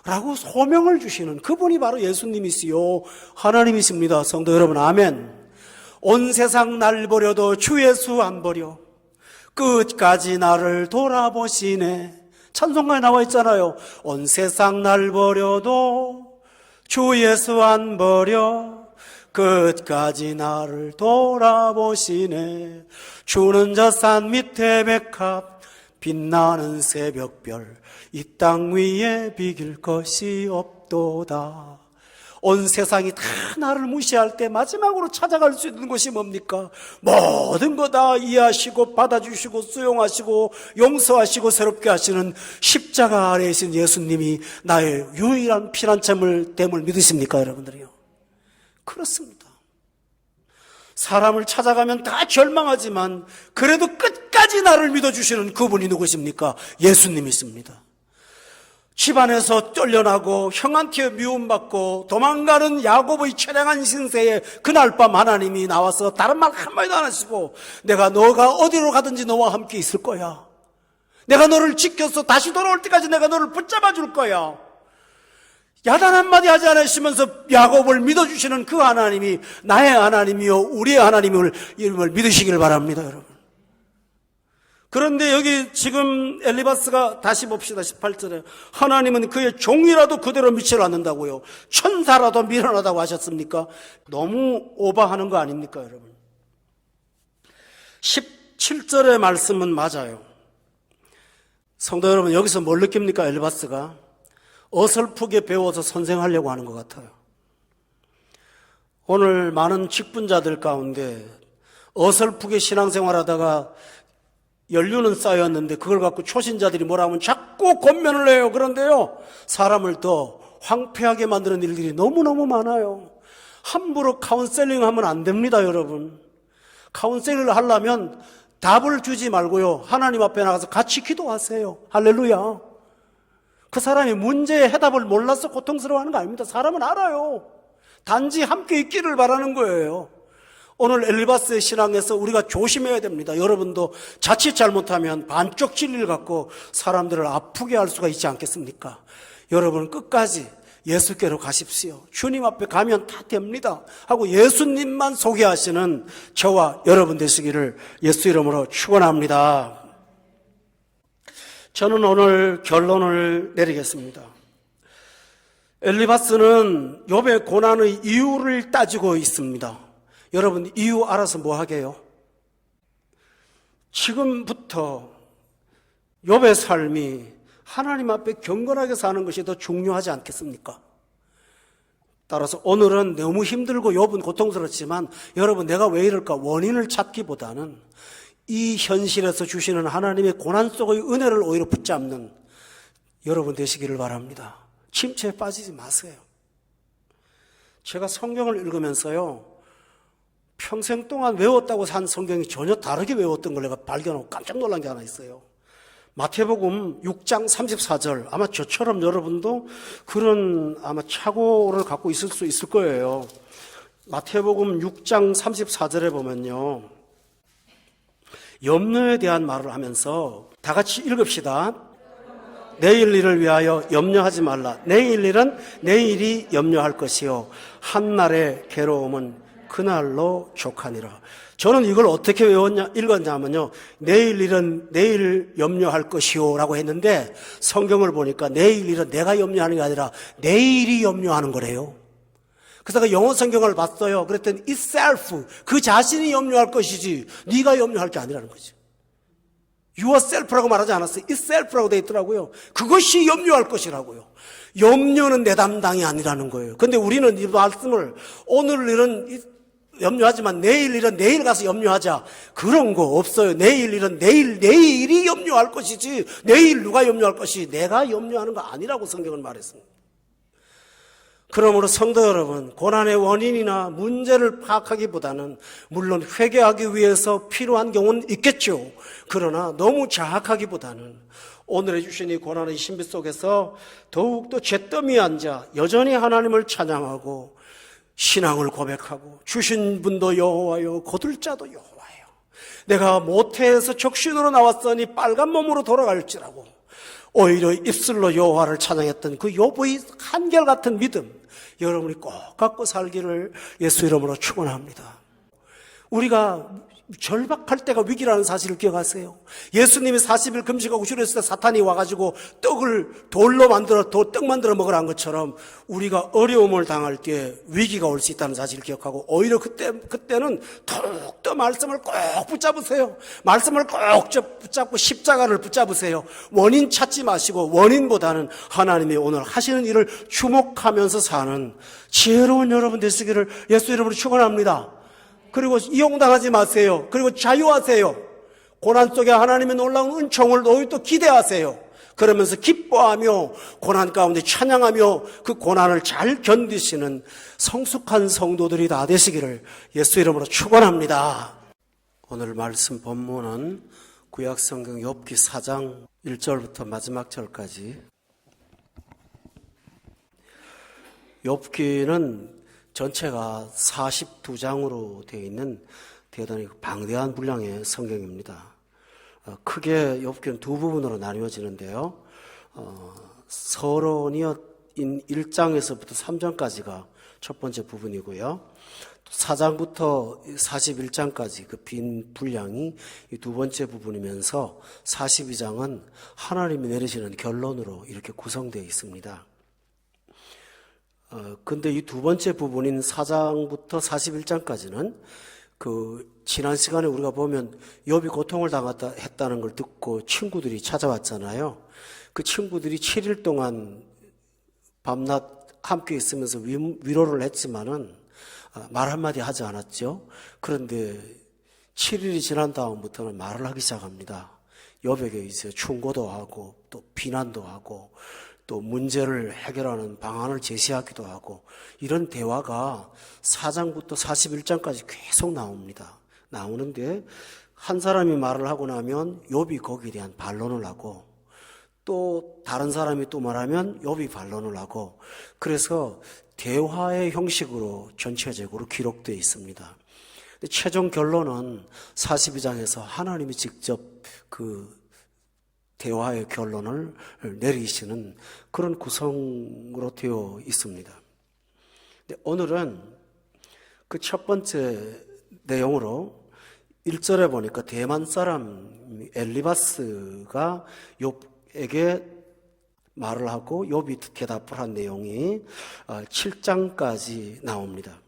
라고 소명을 주시는 그분이 바로 예수님이시요 하나님이십니다. 성도 여러분, 아멘. 온 세상 날 버려도 주 예수 안 버려 끝까지 나를 돌아보시네. 찬송가에 나와 있잖아요. 온 세상 날 버려도 주 예수 안 버려 끝까지 나를 돌아보시네. 주는 저 산 밑에 백합 빛나는 새벽별 이 땅 위에 비길 것이 없도다. 온 세상이 다 나를 무시할 때 마지막으로 찾아갈 수 있는 것이 뭡니까? 모든 거 다 이해하시고 받아주시고 수용하시고 용서하시고 새롭게 하시는 십자가 아래에 계신 예수님이 나의 유일한 피난처물 됨을 믿으십니까, 여러분들이요? 그렇습니다. 사람을 찾아가면 다 절망하지만 그래도 끝까지 나를 믿어주시는 그분이 누구십니까? 예수님이십니다. 집안에서 쫓겨나고 형한테 미움받고 도망가는 야곱의 처량한 신세에 그날 밤 하나님이 나와서 다른 말 한마디도 안 하시고 내가 너가 어디로 가든지 너와 함께 있을 거야. 내가 너를 지켜서 다시 돌아올 때까지 내가 너를 붙잡아 줄 거야. 야단 한마디 하지 않으시면서 야곱을 믿어주시는 그 하나님이 나의 하나님이요 우리의 하나님을 이름을 믿으시길 바랍니다, 여러분. 그런데 여기 지금 엘리바스가 다시 봅시다. 18절에 하나님은 그의 종이라도 그대로 미치지 않는다고요. 천사라도 미련하다고 하셨습니까? 너무 오버하는 거 아닙니까, 여러분? 17절의 말씀은 맞아요. 성도 여러분, 여기서 뭘 느낍니까? 엘리바스가 어설프게 배워서 선생하려고 하는 것 같아요. 오늘 많은 직분자들 가운데 어설프게 신앙생활하다가 연륜은 쌓였는데 그걸 갖고 초신자들이 뭐라 하면 자꾸 권면을 해요. 그런데요, 사람을 더 황폐하게 만드는 일들이 너무너무 많아요. 함부로 카운셀링 하면 안 됩니다, 여러분. 카운셀링을 하려면 답을 주지 말고요, 하나님 앞에 나가서 같이 기도하세요. 할렐루야. 그 사람이 문제의 해답을 몰라서 고통스러워하는 거 아닙니다. 사람은 알아요. 단지 함께 있기를 바라는 거예요. 오늘 엘리바스의 신앙에서 우리가 조심해야 됩니다. 여러분도 자칫 잘못하면 반쪽 진리를 갖고 사람들을 아프게 할 수가 있지 않겠습니까? 여러분 끝까지 예수께로 가십시오. 주님 앞에 가면 다 됩니다 하고 예수님만 소개하시는 저와 여러분 되시기를 예수 이름으로 축원합니다. 저는 오늘 결론을 내리겠습니다. 엘리바스는 욥의 고난의 이유를 따지고 있습니다. 여러분 이유 알아서 뭐 하게요? 지금부터 욥의 삶이 하나님 앞에 경건하게 사는 것이 더 중요하지 않겠습니까? 따라서 오늘은 너무 힘들고 욥은 고통스럽지만 여러분 내가 왜 이럴까 원인을 찾기보다는 이 현실에서 주시는 하나님의 고난 속의 은혜를 오히려 붙잡는 여러분 되시기를 바랍니다. 침체에 빠지지 마세요. 제가 성경을 읽으면서요, 평생 동안 외웠다고 산 성경이 전혀 다르게 외웠던 걸 내가 발견하고 깜짝 놀란 게 하나 있어요. 마태복음 6장 34절, 아마 저처럼 여러분도 그런 아마 착오를 갖고 있을 수 있을 거예요. 마태복음 6장 34절에 보면요, 염려에 대한 말을 하면서 다 같이 읽읍시다. 내일 일을 위하여 염려하지 말라. 내일 일은 내일이 염려할 것이요 한날의 괴로움은 그날로 족하니라. 저는 이걸 어떻게 읽었냐면요, 내일 일은 내일 염려할 것이요 라고 했는데 성경을 보니까 내일 일은 내가 염려하는 게 아니라 내일이 염려하는 거래요. 그래서 제가 영어 성경을 봤어요. 그랬더니 itself, 그 자신이 염려할 것이지 네가 염려할 게 아니라는 거죠. yourself라고 말하지 않았어요. itself라고 되어 있더라고요. 그것이 염려할 것이라고요. 염려는 내 담당이 아니라는 거예요. 근데 우리는 이 말씀을 오늘 일은 염려하지만 내일 일은 내일 가서 염려하자, 그런 거 없어요. 내일 일은 내일이 염려할 것이지 내일 누가 염려할 것이 내가 염려하는 거 아니라고 성경은 말했습니다. 그러므로 성도 여러분, 고난의 원인이나 문제를 파악하기보다는 물론 회개하기 위해서 필요한 경우는 있겠죠. 그러나 너무 자학하기보다는 오늘의 주신 이 고난의 신비 속에서 더욱더 잿더미에 앉아 여전히 하나님을 찬양하고 신앙을 고백하고 주신 분도 여호와요 거둘 자도 여호와요, 내가 모태에서 적신으로 나왔으니 빨간 몸으로 돌아갈지라고 오히려 입술로 여호와를 찬양했던 그 욥의 한결같은 믿음 여러분이 꼭 갖고 살기를 예수 이름으로 축원합니다. 우리가 절박할 때가 위기라는 사실을 기억하세요. 예수님이 40일 금식하고 주렸을 때 사탄이 와가지고 돌로 만들어 떡 만들어 먹으라 한 것처럼 우리가 어려움을 당할 때 위기가 올 수 있다는 사실을 기억하고 오히려 그때는 더욱더 말씀을 꼭 붙잡으세요. 말씀을 꼭 붙잡고 십자가를 붙잡으세요. 원인 찾지 마시고 원인보다는 하나님이 오늘 하시는 일을 주목하면서 사는 지혜로운 여러분 되시기를 예수 이름으로 축원합니다. 그리고 이용당하지 마세요. 그리고 자유하세요. 고난 속에 하나님의 놀라운 은총을 오히려 또 기대하세요. 그러면서 기뻐하며 고난 가운데 찬양하며 그 고난을 잘 견디시는 성숙한 성도들이 다 되시기를 예수 이름으로 축원합니다. 오늘 말씀 본문은 구약성경 욥기 4장 1절부터 마지막 절까지. 욥기는 전체가 42장으로 되어 있는 대단히 방대한 분량의 성경입니다. 크게 욥기는 두 부분으로 나뉘어지는데요. 서론인 1장에서부터 3장까지가 첫 번째 부분이고요. 4장부터 41장까지 그 빈 분량이 두 번째 부분이면서 42장은 하나님이 내리시는 결론으로 이렇게 구성되어 있습니다. 근데 이 두 번째 부분인 4장부터 41장까지는 지난 시간에 우리가 보면 욥이 고통을 했다는 걸 듣고 친구들이 찾아왔잖아요. 그 친구들이 7일 동안 밤낮 함께 있으면서 위로를 했지만은 말 한마디 하지 않았죠. 그런데 7일이 지난 다음부터는 말을 하기 시작합니다. 욥에게 이제 충고도 하고 또 비난도 하고 또 문제를 해결하는 방안을 제시하기도 하고 이런 대화가 4장부터 41장까지 계속 나오는데 한 사람이 말을 하고 나면 욥이 거기에 대한 반론을 하고 또 다른 사람이 또 말하면 욥이 반론을 하고 그래서 대화의 형식으로 전체적으로 기록되어 있습니다. 최종 결론은 42장에서 하나님이 직접 그 대화의 결론을 내리시는 그런 구성으로 되어 있습니다. 오늘은 그 첫 번째 내용으로 1절에 보니까 대만 사람 엘리바스가 욥에게 말을 하고 욥이 대답을 한 내용이 7장까지 나옵니다.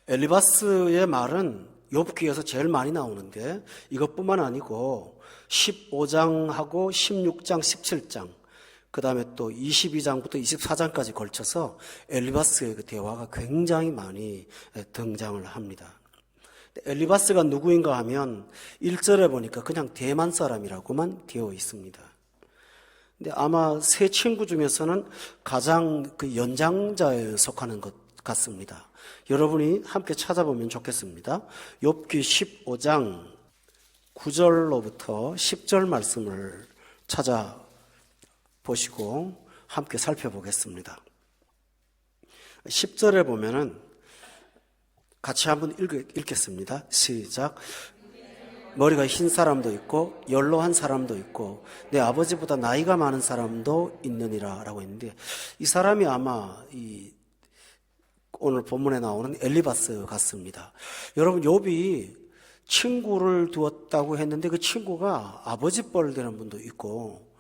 엘리바스의 말은 욥기에서 제일 많이 나오는데 이것뿐만 아니고 15장하고 16장, 17장, 그 다음에 또 22장부터 24장까지 걸쳐서 엘리바스의 그 대화가 굉장히 많이 등장을 합니다. 엘리바스가 누구인가 하면 1절에 보니까 그냥 대만 사람이라고만 되어 있습니다. 근데 아마 세 친구 중에서는 가장 그 연장자에 속하는 것 같습니다. 여러분이 함께 찾아보면 좋겠습니다. 욥기 15장 9절로부터 10절 말씀을 찾아보시고 함께 살펴보겠습니다. 10절에 보면은 같이 한번 읽겠습니다. 시작. 머리가 흰 사람도 있고 연로한 사람도 있고 내 아버지보다 나이가 많은 사람도 있느니라 라고 했는데 이 사람이 아마 오늘 본문에 나오는 엘리바스 같습니다. 여러분 욥이 친구를 두었다고 했는데 그 친구가 아버지 뻘 되는 분도 있고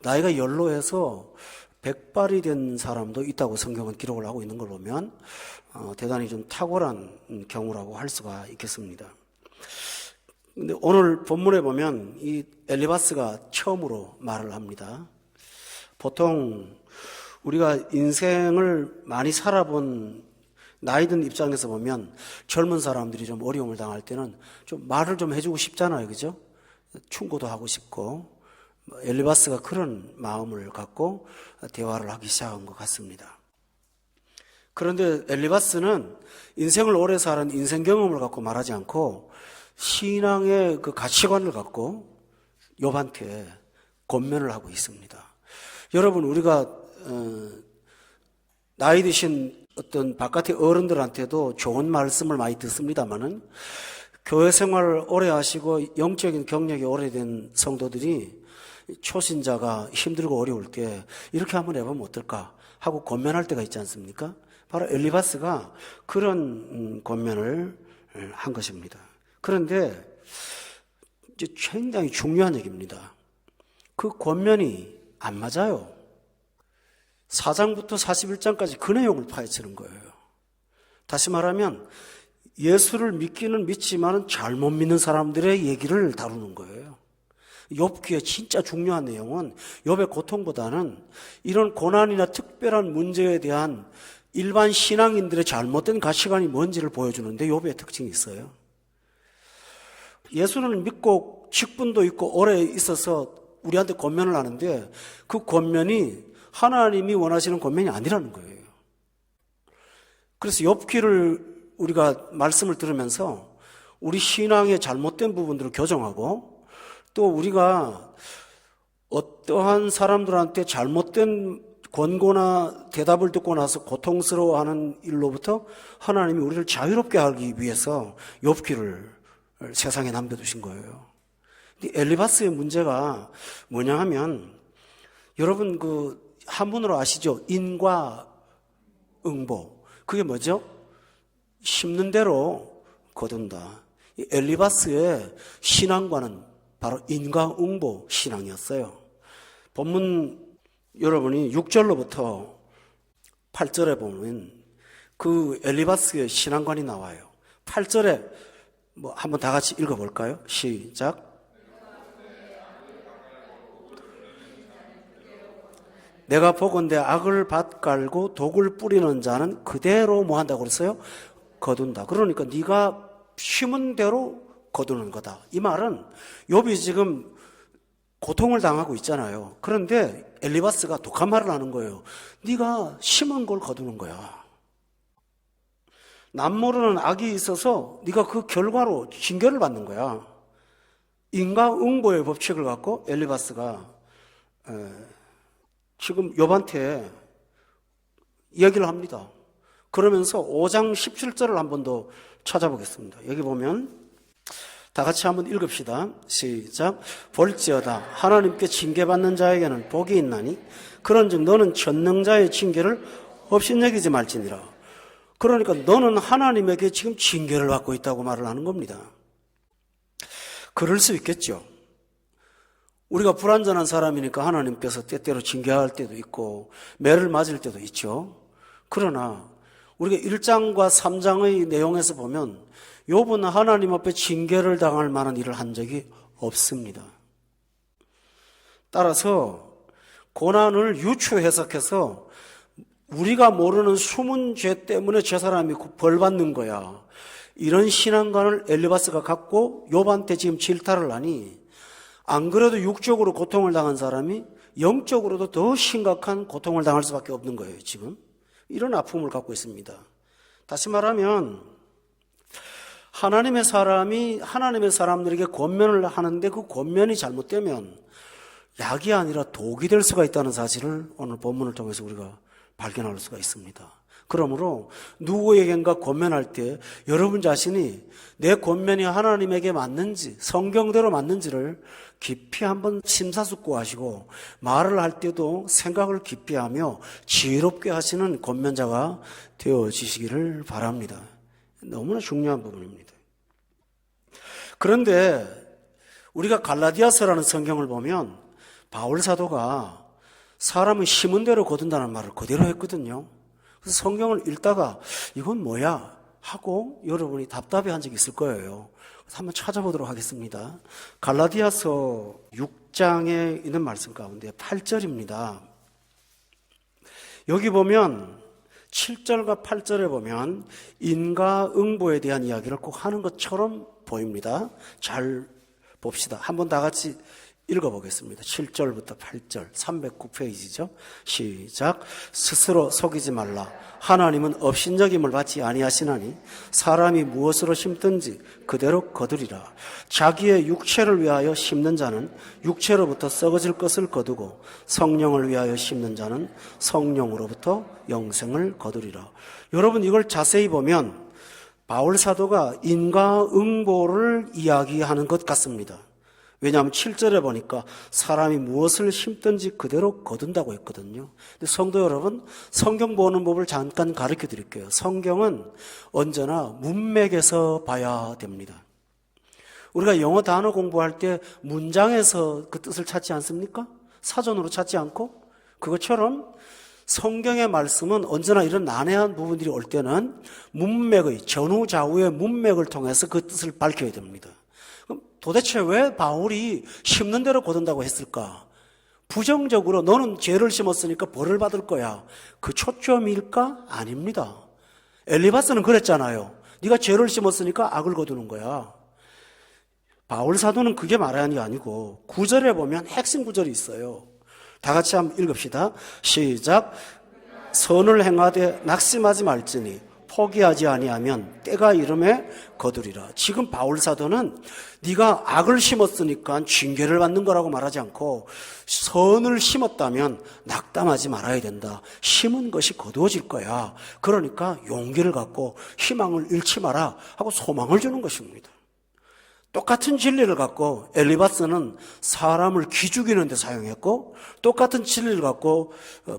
나이가 연로해서 백발이 된 사람도 있다고 성경은 기록을 하고 있는 걸 보면 대단히 좀 탁월한 경우라고 할 수가 있겠습니다. 근데 오늘 본문에 보면 이 엘리바스가 처음으로 말을 합니다. 보통 우리가 인생을 많이 살아본 나이 든 입장에서 보면 젊은 사람들이 좀 어려움을 당할 때는 좀 말을 좀 해주고 싶잖아요. 그죠? 충고도 하고 싶고 엘리바스가 그런 마음을 갖고 대화를 하기 시작한 것 같습니다. 그런데 엘리바스는 인생을 오래 살은 인생 경험을 갖고 말하지 않고 신앙의 그 가치관을 갖고 욥한테 권면을 하고 있습니다. 여러분 우리가 나이 드신 어떤 바깥의 어른들한테도 좋은 말씀을 많이 듣습니다만은 교회 생활을 오래 하시고 영적인 경력이 오래된 성도들이 초신자가 힘들고 어려울 때 이렇게 한번 해보면 어떨까 하고 권면할 때가 있지 않습니까? 바로 엘리바스가 그런 권면을 한 것입니다. 그런데 이제 굉장히 중요한 얘기입니다. 그 권면이 안 맞아요. 4장부터 41장까지 그 내용을 파헤치는 거예요. 다시 말하면 예수를 믿기는 믿지만 잘못 믿는 사람들의 얘기를 다루는 거예요. 욥기의 진짜 중요한 내용은 욥의 고통보다는 이런 고난이나 특별한 문제에 대한 일반 신앙인들의 잘못된 가치관이 뭔지를 보여주는데 욥의 특징이 있어요. 예수는 믿고 직분도 있고 오래 있어서 우리한테 권면을 하는데 그 권면이 하나님이 원하시는 권면이 아니라는 거예요. 그래서 욥기를 우리가 말씀을 들으면서 우리 신앙의 잘못된 부분들을 교정하고 또 우리가 어떠한 사람들한테 잘못된 권고나 대답을 듣고 나서 고통스러워하는 일로부터 하나님이 우리를 자유롭게 하기 위해서 욥기를 세상에 남겨두신 거예요. 엘리바스의 문제가 뭐냐 하면 여러분 그 한문으로 아시죠? 인과 응보. 그게 뭐죠? 심는 대로 거둔다. 엘리바스의 신앙과는 바로 인과응보 신앙이었어요. 본문 여러분이 6절로부터 8절에 보면 그 엘리바스의 신앙관이 나와요. 8절에 한번 다 같이 읽어볼까요? 시작. 내가 보건대 악을 밭갈고 독을 뿌리는 자는 그대로 뭐 한다고 그랬어요? 거둔다. 그러니까 네가 심은 대로 거두는 거다. 이 말은 욥이 지금 고통을 당하고 있잖아요. 그런데 엘리바스가 독한 말을 하는 거예요. 네가 심은 걸 거두는 거야. 남모르는 악이 있어서 네가 그 결과로 징계를 받는 거야. 인과응보의 법칙을 갖고 엘리바스가 지금 욥한테 얘기를 합니다. 그러면서 5장 17절을 한 번 더 찾아보겠습니다. 여기 보면 다 같이 한번 읽읍시다. 시작. 볼지어다 하나님께 징계받는 자에게는 복이 있나니 그런즉 너는 전능자의 징계를 업신여기지 말지니라. 그러니까 너는 하나님에게 지금 징계를 받고 있다고 말을 하는 겁니다. 그럴 수 있겠죠. 우리가 불완전한 사람이니까 하나님께서 때때로 징계할 때도 있고 매를 맞을 때도 있죠. 그러나 우리가 1장과 3장의 내용에서 보면 욥은 하나님 앞에 징계를 당할 만한 일을 한 적이 없습니다. 따라서 고난을 유추 해석해서 우리가 모르는 숨은 죄 때문에 저 사람이 벌 받는 거야. 이런 신앙관을 엘리바스가 갖고 욥한테 지금 질타를 하니 안 그래도 육적으로 고통을 당한 사람이 영적으로도 더 심각한 고통을 당할 수밖에 없는 거예요. 지금 이런 아픔을 갖고 있습니다. 다시 말하면 하나님의 사람이 하나님의 사람들에게 권면을 하는데 그 권면이 잘못되면 약이 아니라 독이 될 수가 있다는 사실을 오늘 본문을 통해서 우리가 발견할 수가 있습니다. 그러므로 누구에겐가 권면할 때 여러분 자신이 내 권면이 하나님에게 맞는지 성경대로 맞는지를 깊이 한번 심사숙고하시고 말을 할 때도 생각을 깊이 하며 지혜롭게 하시는 권면자가 되어지시기를 바랍니다. 너무나 중요한 부분입니다. 그런데 우리가 갈라디아서라는 성경을 보면 바울 사도가 사람은 심은 대로 거둔다는 말을 그대로 했거든요. 그래서 성경을 읽다가 이건 뭐야 하고 여러분이 답답해한 적이 있을 거예요. 그래서 한번 찾아보도록 하겠습니다. 갈라디아서 6장에 있는 말씀 가운데 8절입니다. 여기 보면 7절과 8절에 보면 인과응보에 대한 이야기를 꼭 하는 것처럼 보입니다. 잘 봅시다. 한번 다 같이 읽어보겠습니다. 7절부터 8절 309페이지죠. 시작. 스스로 속이지 말라. 하나님은 업신여김을 받지 아니하시나니 사람이 무엇으로 심든지 그대로 거두리라. 자기의 육체를 위하여 심는 자는 육체로부터 썩어질 것을 거두고 성령을 위하여 심는 자는 성령으로부터 영생을 거두리라. 여러분 이걸 자세히 보면 바울 사도가 인과응보를 이야기하는 것 같습니다. 왜냐하면 7절에 보니까 사람이 무엇을 심든지 그대로 거둔다고 했거든요. 근데 성도 여러분, 성경 보는 법을 잠깐 가르쳐 드릴게요. 성경은 언제나 문맥에서 봐야 됩니다. 우리가 영어 단어 공부할 때 문장에서 그 뜻을 찾지 않습니까? 사전으로 찾지 않고? 그것처럼 성경의 말씀은 언제나 이런 난해한 부분들이 올 때는 문맥의 전후 좌우의 문맥을 통해서 그 뜻을 밝혀야 됩니다. 그럼 도대체 왜 바울이 심는 대로 거둔다고 했을까? 부정적으로 너는 죄를 심었으니까 벌을 받을 거야. 그 초점일까? 아닙니다. 엘리바스는 그랬잖아요. 네가 죄를 심었으니까 악을 거두는 거야. 바울 사도는 그게 말하는 게 아니고 9절에 보면 핵심 구절이 있어요. 다 같이 한번 읽읍시다. 시작. 선을 행하되 낙심하지 말지니 포기하지 아니하면 때가 이름에 거두리라. 지금 바울 사도는 네가 악을 심었으니까 징계를 받는 거라고 말하지 않고 선을 심었다면 낙담하지 말아야 된다. 심은 것이 거두어질 거야. 그러니까 용기를 갖고 희망을 잃지 마라 하고 소망을 주는 것입니다. 똑같은 진리를 갖고 엘리바스는 사람을 기죽이는 데 사용했고 똑같은 진리를 갖고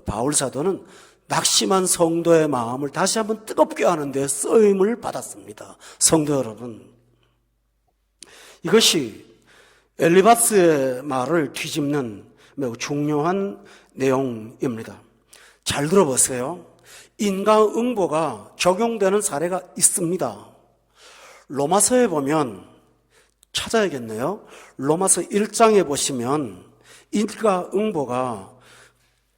바울 사도는 낙심한 성도의 마음을 다시 한번 뜨겁게 하는 데 쓰임을 받았습니다. 성도 여러분, 이것이 엘리바스의 말을 뒤집는 매우 중요한 내용입니다. 잘 들어보세요. 인과응보가 적용되는 사례가 있습니다. 로마서에 보면 찾아야겠네요. 로마서 1장에 보시면 인과응보가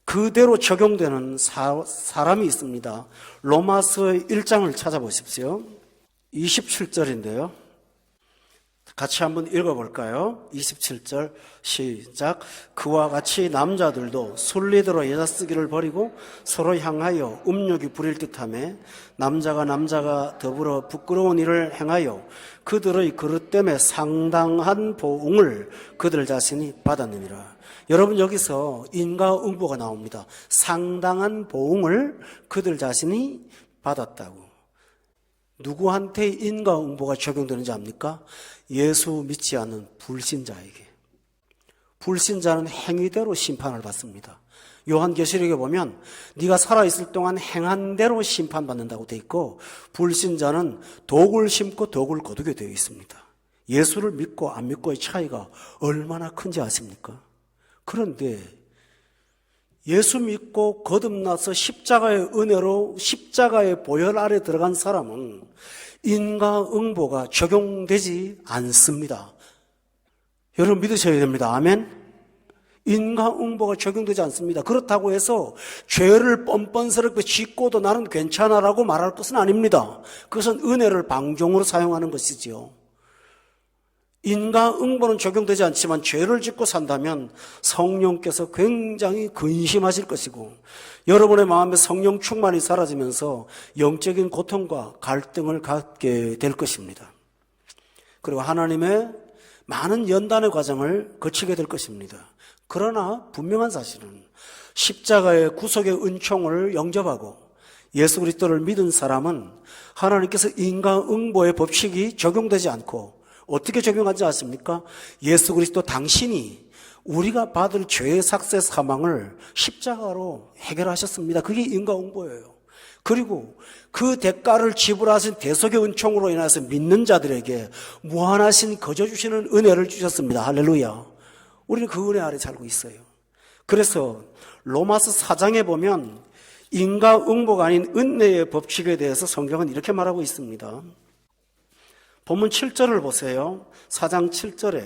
그대로 적용되는 사람이 있습니다. 로마서 1장을 찾아보십시오. 27절인데요. 같이 한번 읽어볼까요? 27절 시작. 그와 같이 남자들도 순리대로 여자 쓰기를 버리고 서로 향하여 음욕이 부릴 듯하며 남자가 더불어 부끄러운 일을 행하여 그들의 그릇 때문에 상당한 보응을 그들 자신이 받았느니라. 여러분, 여기서 인과응보가 나옵니다. 상당한 보응을 그들 자신이 받았다고. 누구한테 인과응보가 적용되는지 압니까? 예수 믿지 않는 불신자에게. 불신자는 행위대로 심판을 받습니다. 요한계시록에 보면 네가 살아있을 동안 행한 대로 심판받는다고 되어 있고 불신자는 독을 심고 독을 거두게 되어 있습니다. 예수를 믿고 안 믿고의 차이가 얼마나 큰지 아십니까? 그런데 예수 믿고 거듭나서 십자가의 은혜로 십자가의 보혈 아래 들어간 사람은 인과응보가 적용되지 않습니다. 여러분 믿으셔야 됩니다. 아멘. 인과응보가 적용되지 않습니다. 그렇다고 해서 죄를 뻔뻔스럽게 짓고도 나는 괜찮아라고 말할 것은 아닙니다. 그것은 은혜를 방종으로 사용하는 것이지요. 인과응보는 적용되지 않지만 죄를 짓고 산다면 성령께서 굉장히 근심하실 것이고 여러분의 마음에 성령 충만이 사라지면서 영적인 고통과 갈등을 갖게 될 것입니다. 그리고 하나님의 많은 연단의 과정을 거치게 될 것입니다. 그러나 분명한 사실은 십자가의 구속의 은총을 영접하고 예수 그리스도를 믿은 사람은 하나님께서 인과응보의 법칙이 적용되지 않고 어떻게 적용하지 않습니까? 예수 그리스도 당신이 우리가 받을 죄의 삭세 사망을 십자가로 해결하셨습니다. 그게 인과응보예요. 그리고 그 대가를 지불하신 대속의 은총으로 인해서 믿는 자들에게 무한하신 거저 주시는 은혜를 주셨습니다. 할렐루야. 우리는 그 은혜 아래 살고 있어요. 그래서 로마서 4장에 보면 인과응보가 아닌 은혜의 법칙에 대해서 성경은 이렇게 말하고 있습니다. 본문 7절을 보세요. 4장 7절에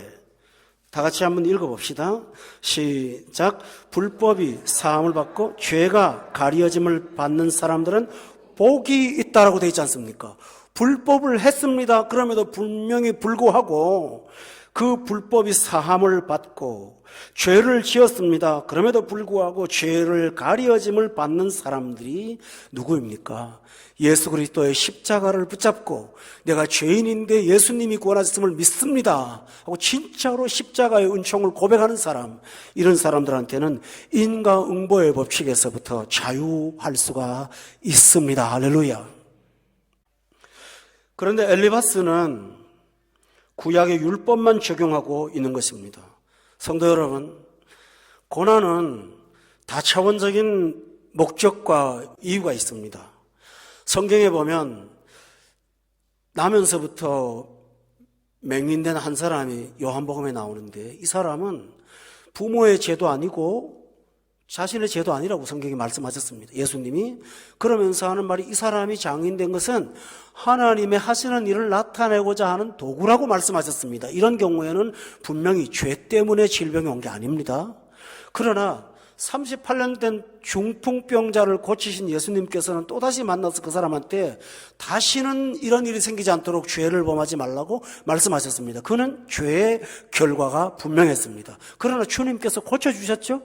다 같이 한번 읽어봅시다. 시작. 불법이 사함을 받고 죄가 가리어짐을 받는 사람들은 복이 있다라고 되어 있지 않습니까? 불법을 했습니다. 그럼에도 분명히 불구하고 그 불법이 사함을 받고 죄를 지었습니다. 그럼에도 불구하고 죄를 가리어짐을 받는 사람들이 누구입니까? 예수 그리스도의 십자가를 붙잡고 내가 죄인인데 예수님이 구원하셨음을 믿습니다 하고 진짜로 십자가의 은총을 고백하는 사람, 이런 사람들한테는 인과응보의 법칙에서부터 자유할 수가 있습니다. 할렐루야. 그런데 엘리바스는 구약의 율법만 적용하고 있는 것입니다. 성도 여러분, 고난은 다차원적인 목적과 이유가 있습니다. 성경에 보면 나면서부터 맹인된 한 사람이 요한복음에 나오는데 이 사람은 부모의 죄도 아니고 자신의 죄도 아니라고 성경이 말씀하셨습니다. 예수님이 그러면서 하는 말이 이 사람이 장인된 것은 하나님의 하시는 일을 나타내고자 하는 도구라고 말씀하셨습니다. 이런 경우에는 분명히 죄 때문에 질병이 온 게 아닙니다. 그러나 38년 된 중풍병자를 고치신 예수님께서는 또다시 만나서 그 사람한테 다시는 이런 일이 생기지 않도록 죄를 범하지 말라고 말씀하셨습니다. 그는 죄의 결과가 분명했습니다. 그러나 주님께서 고쳐주셨죠?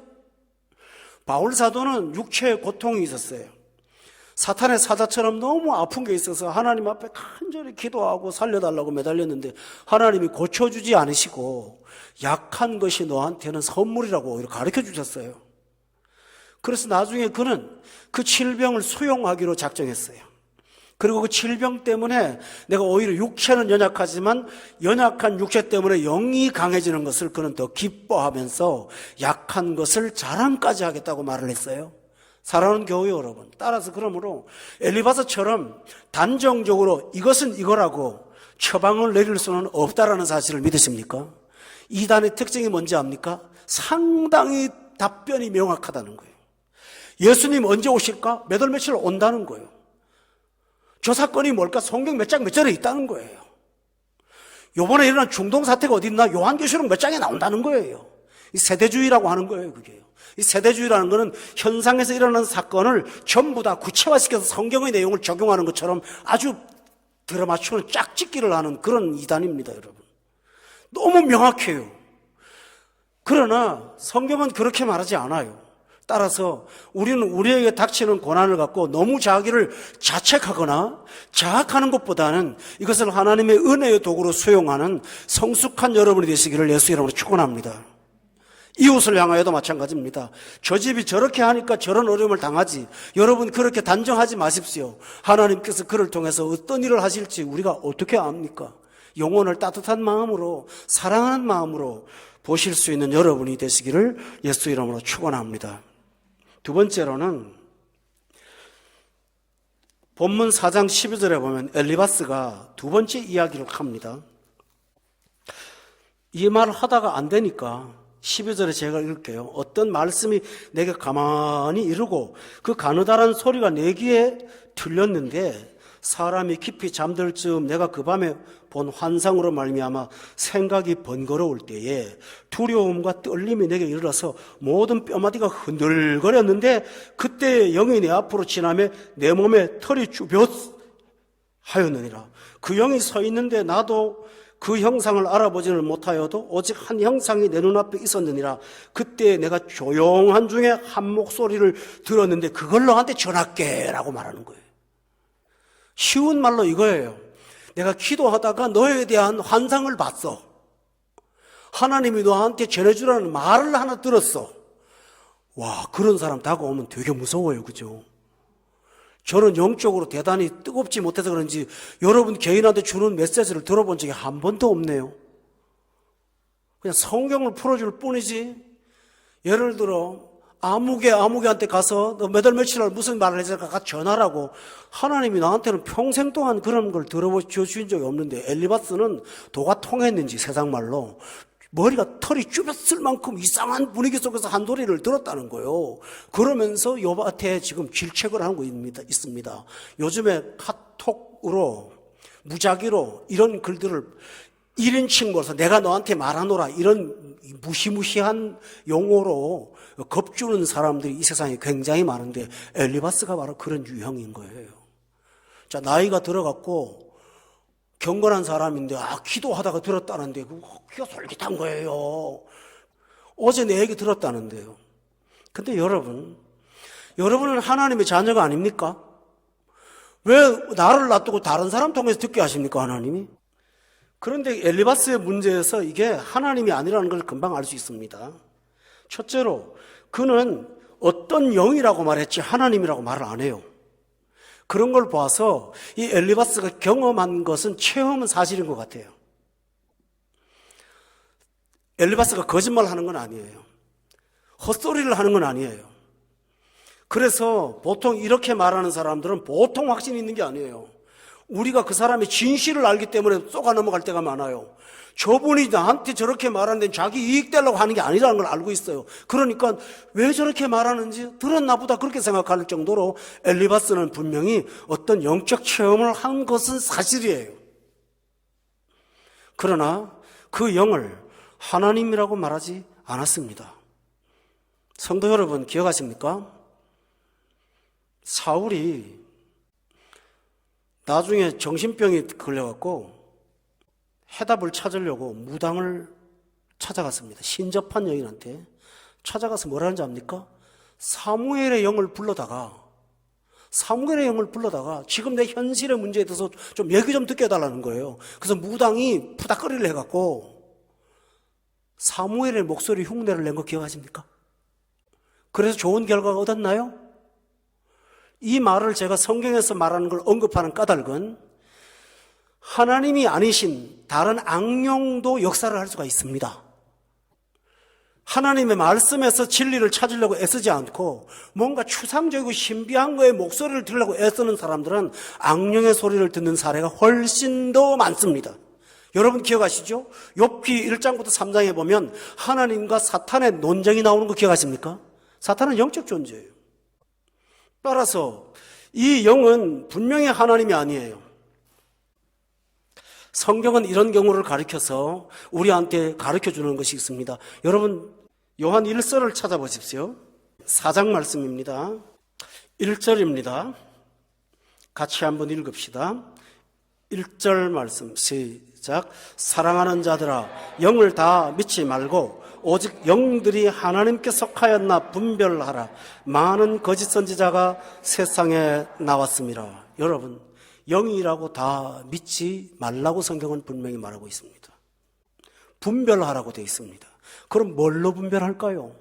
바울 사도는 육체의 고통이 있었어요. 사탄의 사자처럼 너무 아픈 게 있어서 하나님 앞에 간절히 기도하고 살려달라고 매달렸는데 하나님이 고쳐주지 않으시고 약한 것이 너한테는 선물이라고 가르쳐 주셨어요. 그래서 나중에 그는 그 질병을 수용하기로 작정했어요. 그리고 그 질병 때문에 내가 오히려 육체는 연약하지만 연약한 육체 때문에 영이 강해지는 것을 그는 더 기뻐하면서 약한 것을 자랑까지 하겠다고 말을 했어요. 사랑하는 교회 여러분, 따라서 그러므로 엘리바스처럼 단정적으로 이것은 이거라고 처방을 내릴 수는 없다라는 사실을 믿으십니까? 이단의 특징이 뭔지 압니까? 상당히 답변이 명확하다는 거예요. 예수님 언제 오실까? 몇 월 며칠 온다는 거예요. 저 사건이 뭘까? 성경 몇 장 몇 절에 있다는 거예요. 요번에 일어난 중동 사태가 어디 있나? 요한계시록 몇 장에 나온다는 거예요. 이 세대주의라고 하는 거예요, 그게요. 이 세대주의라는 거는 현상에서 일어나는 사건을 전부 다 구체화시켜서 성경의 내용을 적용하는 것처럼 아주 들어맞추는 짝짓기를 하는 그런 이단입니다, 여러분. 너무 명확해요. 그러나 성경은 그렇게 말하지 않아요. 따라서 우리는 우리에게 닥치는 고난을 갖고 너무 자기를 자책하거나 자학하는 것보다는 이것을 하나님의 은혜의 도구로 수용하는 성숙한 여러분이 되시기를 예수 이름으로 축원합니다. 이웃을 향하여도 마찬가지입니다. 저 집이 저렇게 하니까 저런 어려움을 당하지. 여러분 그렇게 단정하지 마십시오. 하나님께서 그를 통해서 어떤 일을 하실지 우리가 어떻게 압니까? 영혼을 따뜻한 마음으로 사랑하는 마음으로 보실 수 있는 여러분이 되시기를 예수 이름으로 축원합니다. 두 번째로는 본문 4장 12절에 보면 엘리바스가 두 번째 이야기를 합니다. 이 말을 하다가 안 되니까 12절에 제가 읽을게요. 어떤 말씀이 내게 가만히 이르고 그 가느다란 소리가 내 귀에 들렸는데 사람이 깊이 잠들 즈음 내가 그 밤에 본 환상으로 말미암아 생각이 번거로울 때에 두려움과 떨림이 내게 이르러서 모든 뼈마디가 흔들거렸는데 그때 영이 내 앞으로 지나며 내 몸에 털이 쭈뼛 하였느니라. 그 영이 서 있는데 나도 그 형상을 알아보지는 못하여도 오직 한 형상이 내 눈앞에 있었느니라. 그때 내가 조용한 중에 한 목소리를 들었는데 그걸 너한테 전할게 라고 말하는 거예요. 쉬운 말로 이거예요. 내가 기도하다가 너에 대한 환상을 봤어. 하나님이 너한테 전해주라는 말을 하나 들었어. 와, 그런 사람 다가오면 되게 무서워요. 그죠? 저는 영적으로 대단히 뜨겁지 못해서 그런지 여러분 개인한테 주는 메시지를 들어본 적이 한 번도 없네요. 그냥 성경을 풀어줄 뿐이지. 예를 들어 아무개한테 가서 너 몇 월 며칠 날 무슨 말을 해줄까 가서 전하라고 하나님이 나한테는 평생 동안 그런 걸 들어주신 적이 없는데 엘리바스는 도가 통했는지 세상말로 머리가 털이 쭈뼛을 만큼 이상한 분위기 속에서 한 소리를 들었다는 거예요. 그러면서 욥한테 지금 질책을 하는 거 있습니다. 요즘에 카톡으로 무작위로 이런 글들을 1인칭 걸어서 내가 너한테 말하노라 이런 무시무시한 용어로 겁주는 사람들이 이 세상에 굉장히 많은데 엘리바스가 바로 그런 유형인 거예요. 자, 나이가 들어갔고 경건한 사람인데 기도하다가 들었다는데 귀가 솔깃한 거예요. 어제 내 얘기 들었다는데요. 근데 여러분은 하나님의 자녀가 아닙니까? 왜 나를 놔두고 다른 사람 통해서 듣게 하십니까, 하나님이? 그런데 엘리바스의 문제에서 이게 하나님이 아니라는 걸 금방 알 수 있습니다. 첫째로 그는 어떤 영이라고 말했지 하나님이라고 말을 안 해요. 그런 걸 봐서 이 엘리바스가 경험한 것은 체험은 사실인 것 같아요. 엘리바스가 거짓말하는 건 아니에요. 헛소리를 하는 건 아니에요. 그래서 보통 이렇게 말하는 사람들은 보통 확신이 있는 게 아니에요. 우리가 그 사람의 진실을 알기 때문에 쏘가 넘어갈 때가 많아요. 저분이 나한테 저렇게 말하는데 자기 이익 되려고 하는 게 아니라는 걸 알고 있어요. 그러니까 왜 저렇게 말하는지 들었나 보다 그렇게 생각할 정도로 엘리바스는 분명히 어떤 영적 체험을 한 것은 사실이에요. 그러나 그 영을 하나님이라고 말하지 않았습니다. 성도 여러분 기억하십니까? 사울이 나중에 정신병이 걸려갖고 해답을 찾으려고 무당을 찾아갔습니다. 신접한 여인한테 찾아가서 뭐라는지 압니까? 사무엘의 영을 불러다가 지금 내 현실의 문제에 대해서 좀 얘기 좀 듣게 해달라는 거예요. 그래서 무당이 푸닥거리를 해갖고 사무엘의 목소리 흉내를 낸 거 기억하십니까? 그래서 좋은 결과가 얻었나요? 이 말을 제가 성경에서 말하는 걸 언급하는 까닭은 하나님이 아니신 다른 악령도 역사를 할 수가 있습니다. 하나님의 말씀에서 진리를 찾으려고 애쓰지 않고 뭔가 추상적이고 신비한 거에 목소리를 들으려고 애쓰는 사람들은 악령의 소리를 듣는 사례가 훨씬 더 많습니다. 여러분 기억하시죠? 욥기 1장부터 3장에 보면 하나님과 사탄의 논쟁이 나오는 거 기억하십니까? 사탄은 영적 존재예요. 따라서 이 영은 분명히 하나님이 아니에요. 성경은 이런 경우를 가르쳐서 우리한테 가르쳐주는 것이 있습니다. 여러분 요한 1서를 찾아보십시오. 4장 말씀입니다. 1절입니다. 같이 한번 읽읍시다. 1절 말씀 시작. 사랑하는 자들아 영을 다 믿지 말고 오직 영들이 하나님께 속하였나 분별하라. 많은 거짓 선지자가 세상에 나왔습니다. 여러분 영이라고 다 믿지 말라고 성경은 분명히 말하고 있습니다. 분별하라고 되어 있습니다. 그럼 뭘로 분별할까요?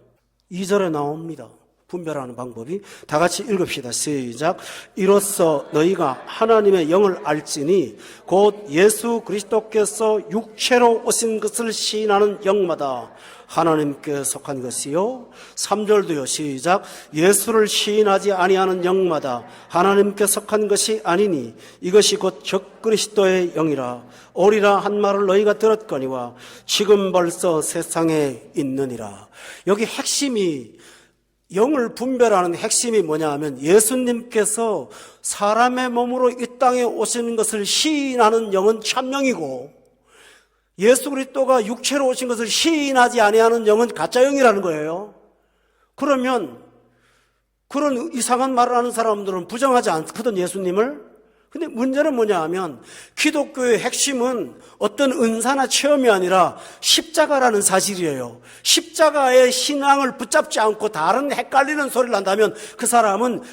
2절에 나옵니다. 분별하는 방법이. 다 같이 읽읍시다. 시작. 이로써 너희가 하나님의 영을 알지니 곧 예수 그리스도께서 육체로 오신 것을 시인하는 영마다 하나님께 속한 것이요. 3절도요. 시작. 예수를 시인하지 아니하는 영마다 하나님께 속한 것이 아니니 이것이 곧 적그리스도의 영이라. 오리라 한 말을 너희가 들었거니와 지금 벌써 세상에 있느니라. 여기 핵심이 영을 분별하는 핵심이 뭐냐 하면 예수님께서 사람의 몸으로 이 땅에 오시는 것을 시인하는 영은 참영이고 예수 그리스도가 육체로 오신 것을 시인하지 아니하는 영은 가짜 영이라는 거예요. 그러면 그런 이상한 말을 하는 사람들은 부정하지 않거든 예수님을. 근데 문제는 뭐냐 하면 기독교의 핵심은 어떤 은사나 체험이 아니라 십자가라는 사실이에요. 십자가의 신앙을 붙잡지 않고 다른 헷갈리는 소리를 한다면 그 사람은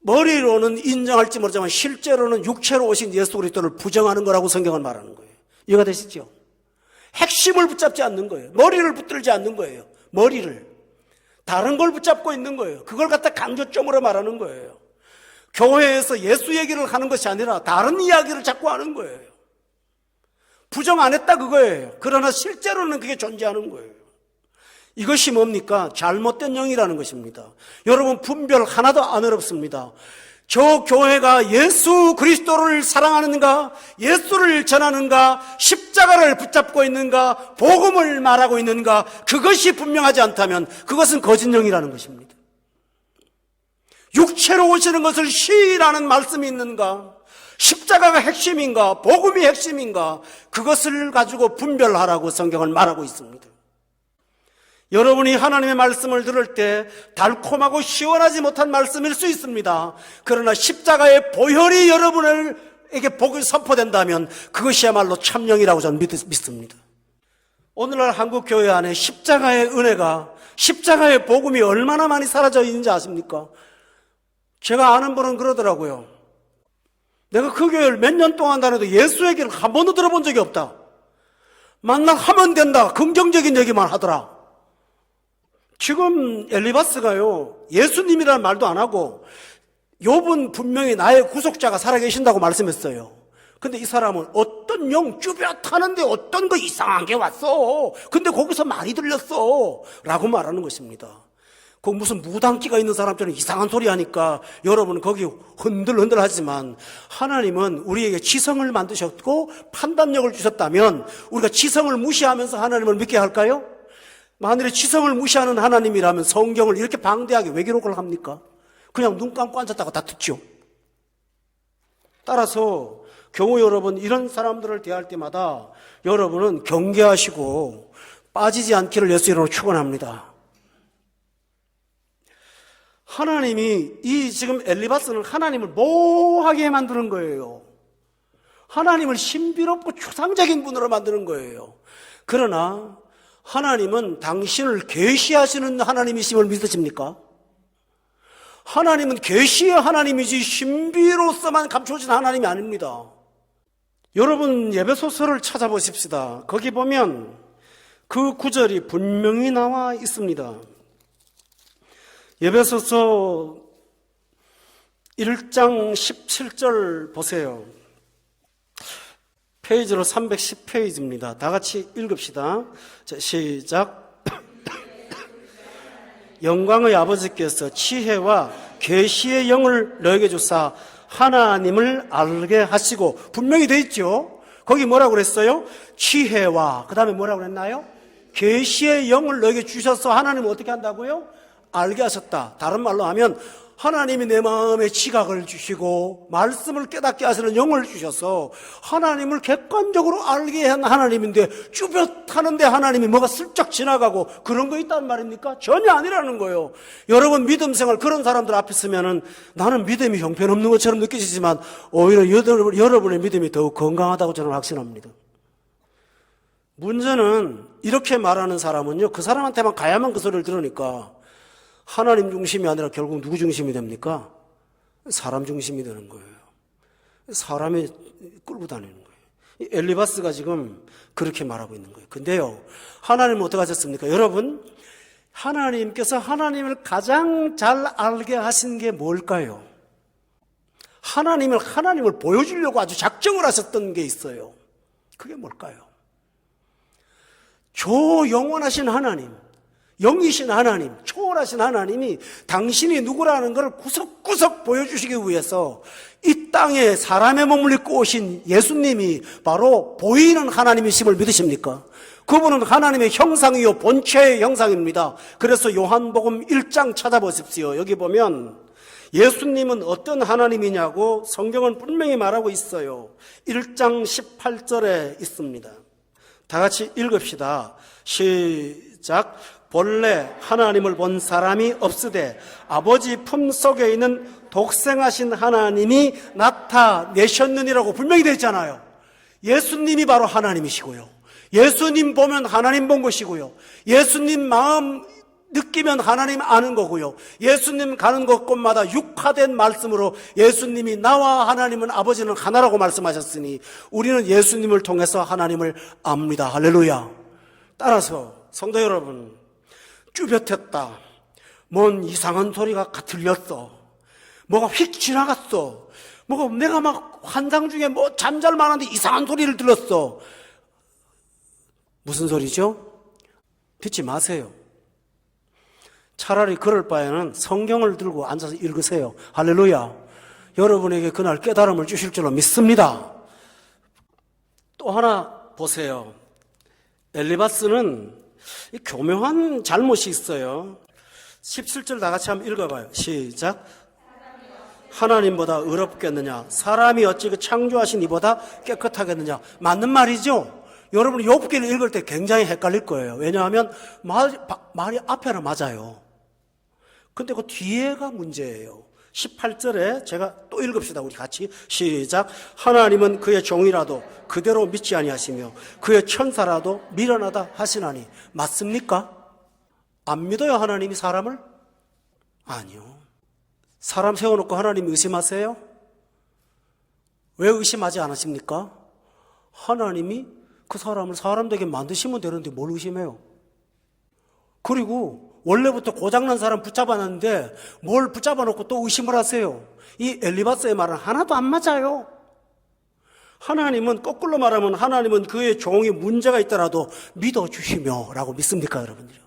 머리로는 인정할지 모르지만 실제로는 육체로 오신 예수 그리스도를 부정하는 거라고 성경은 말하는 거예요. 이해가 되시죠? 핵심을 붙잡지 않는 거예요. 머리를 붙들지 않는 거예요. 머리를. 다른 걸 붙잡고 있는 거예요. 그걸 갖다 강조점으로 말하는 거예요. 교회에서 예수 얘기를 하는 것이 아니라 다른 이야기를 자꾸 하는 거예요. 부정 안 했다 그거예요. 그러나 실제로는 그게 존재하는 거예요. 이것이 뭡니까? 잘못된 영이라는 것입니다. 여러분 분별 하나도 안 어렵습니다. 저 교회가 예수 그리스도를 사랑하는가, 예수를 전하는가, 십자가를 붙잡고 있는가, 복음을 말하고 있는가, 그것이 분명하지 않다면 그것은 거짓 영이라는 것입니다. 육체로 오시는 것을 시인하는 말씀이 있는가, 십자가가 핵심인가, 복음이 핵심인가, 그것을 가지고 분별하라고 성경은 말하고 있습니다. 여러분이 하나님의 말씀을 들을 때 달콤하고 시원하지 못한 말씀일 수 있습니다. 그러나 십자가의 보혈이 여러분에게 복이 선포된다면 그것이야말로 참영이라고 저는 믿습니다. 오늘날 한국 교회 안에 십자가의 은혜가, 십자가의 복음이 얼마나 많이 사라져 있는지 아십니까? 제가 아는 분은 그러더라고요. 내가 그 교회를 몇 년 동안 다녀도 예수 얘기를 한 번도 들어본 적이 없다. 만나하면 된다. 긍정적인 얘기만 하더라. 지금 엘리바스가요, 예수님이라는 말도 안 하고 욥은 분명히 나의 구속자가 살아계신다고 말씀했어요. 근데 이 사람은 어떤 영 쭈뼛하는데 어떤 거 이상한 게 왔어. 근데 거기서 많이 들렸어 라고 말하는 것입니다. 그 무슨 무당기가 있는 사람처럼 이상한 소리 하니까 여러분은 거기 흔들흔들 하지만 하나님은 우리에게 지성을 만드셨고 판단력을 주셨다면 우리가 지성을 무시하면서 하나님을 믿게 할까요? 만일에 지성을 무시하는 하나님이라면 성경을 이렇게 방대하게 왜 기록을 합니까? 그냥 눈 감고 앉았다가 다 듣죠. 따라서 경우 여러분 이런 사람들을 대할 때마다 여러분은 경계하시고 빠지지 않기를 예수 이름으로 축원합니다. 하나님이 이 지금 엘리바스는 하나님을 뭐하게 만드는 거예요. 하나님을 신비롭고 추상적인 분으로 만드는 거예요. 그러나 하나님은 당신을 계시하시는 하나님이심을 믿으십니까? 하나님은 계시의 하나님이지 신비로서만 감춰진 하나님이 아닙니다. 여러분 에베소서를 찾아보십시다. 거기 보면 그 구절이 분명히 나와 있습니다. 에베소서 1장 17절 보세요. 페이지로 310페이지입니다. 다 같이 읽읍시다. 자, 시작. 영광의 아버지께서 지혜와 계시의 영을 너에게 주사 하나님을 알게 하시고, 분명히 돼 있죠. 거기 뭐라고 그랬어요? 지혜와 그 다음에 뭐라고 그랬나요? 계시의 영을 너에게 주셔서 하나님을 어떻게 한다고요? 알게 하셨다. 다른 말로 하면 하나님이 내 마음에 지각을 주시고 말씀을 깨닫게 하시는 영을 주셔서 하나님을 객관적으로 알게 한 하나님인데 쭈뼛하는데 하나님이 뭐가 슬쩍 지나가고 그런 거 있단 말입니까? 전혀 아니라는 거예요. 여러분 믿음 생활 그런 사람들 앞에 있으면은 나는 믿음이 형편없는 것처럼 느껴지지만 오히려 여러분의 믿음이 더욱 건강하다고 저는 확신합니다. 문제는 이렇게 말하는 사람은요, 그 사람한테만 가야만 그 소리를 들으니까 하나님 중심이 아니라 결국 누구 중심이 됩니까? 사람 중심이 되는 거예요. 사람이 끌고 다니는 거예요. 엘리바스가 지금 그렇게 말하고 있는 거예요. 근데요, 하나님은 어떻게 하셨습니까? 여러분, 하나님께서 하나님을 가장 잘 알게 하신 게 뭘까요? 하나님을 보여주려고 아주 작정을 하셨던 게 있어요. 그게 뭘까요? 조영원하신 하나님, 영이신 하나님, 초월하신 하나님이 당신이 누구라는 걸 구석구석 보여주시기 위해서 이 땅에 사람의 몸을 입고 오신 예수님이 바로 보이는 하나님이심을 믿으십니까? 그분은 하나님의 형상이요 본체의 형상입니다. 그래서 요한복음 1장 찾아보십시오. 여기 보면 예수님은 어떤 하나님이냐고 성경은 분명히 말하고 있어요. 1장 18절에 있습니다. 다 같이 읽읍시다. 시작. 본래 하나님을 본 사람이 없으되 아버지 품속에 있는 독생하신 하나님이 나타내셨느니라고 분명히 되어 있잖아요. 예수님이 바로 하나님이시고요. 예수님 보면 하나님 본 것이고요. 예수님 마음 느끼면 하나님 아는 거고요. 예수님 가는 곳곳마다 육화된 말씀으로 예수님이 나와 하나님은 아버지는 하나라고 말씀하셨으니 우리는 예수님을 통해서 하나님을 압니다. 할렐루야. 따라서 성도 여러분, 쭈뼛했다. 뭔 이상한 소리가 들렸어. 뭐가 휙 지나갔어. 뭐가 내가 막 환상 중에 뭐 잠잘 만한데 이상한 소리를 들었어. 무슨 소리죠? 듣지 마세요. 차라리 그럴 바에는 성경을 들고 앉아서 읽으세요. 할렐루야. 여러분에게 그날 깨달음을 주실 줄로 믿습니다. 또 하나 보세요. 엘리바스는 교묘한 잘못이 있어요. 17절 다 같이 한번 읽어봐요. 시작. 하나님보다 의롭겠느냐? 사람이 어찌 그 창조하신 이보다 깨끗하겠느냐? 맞는 말이죠? 여러분이 욥기를 읽을 때 굉장히 헷갈릴 거예요. 왜냐하면 말이 앞에는 맞아요. 근데 그 뒤에가 문제예요. 18절에 제가 또 읽읍시다. 우리 같이 시작. 하나님은 그의 종이라도 그대로 믿지 아니하시며 그의 천사라도 미련하다 하시나니. 맞습니까? 안 믿어요 하나님이 사람을? 아니요. 사람 세워놓고 하나님 의심하세요? 왜 의심하지 않으십니까? 하나님이 그 사람을 사람 되게 만드시면 되는데 뭘 의심해요? 그리고 원래부터 고장난 사람 붙잡아놨는데 뭘 붙잡아놓고 또 의심을 하세요? 이 엘리바스의 말은 하나도 안 맞아요. 하나님은 거꾸로 말하면 하나님은 그의 종이 문제가 있더라도 믿어주시며 라고 믿습니까 여러분들요?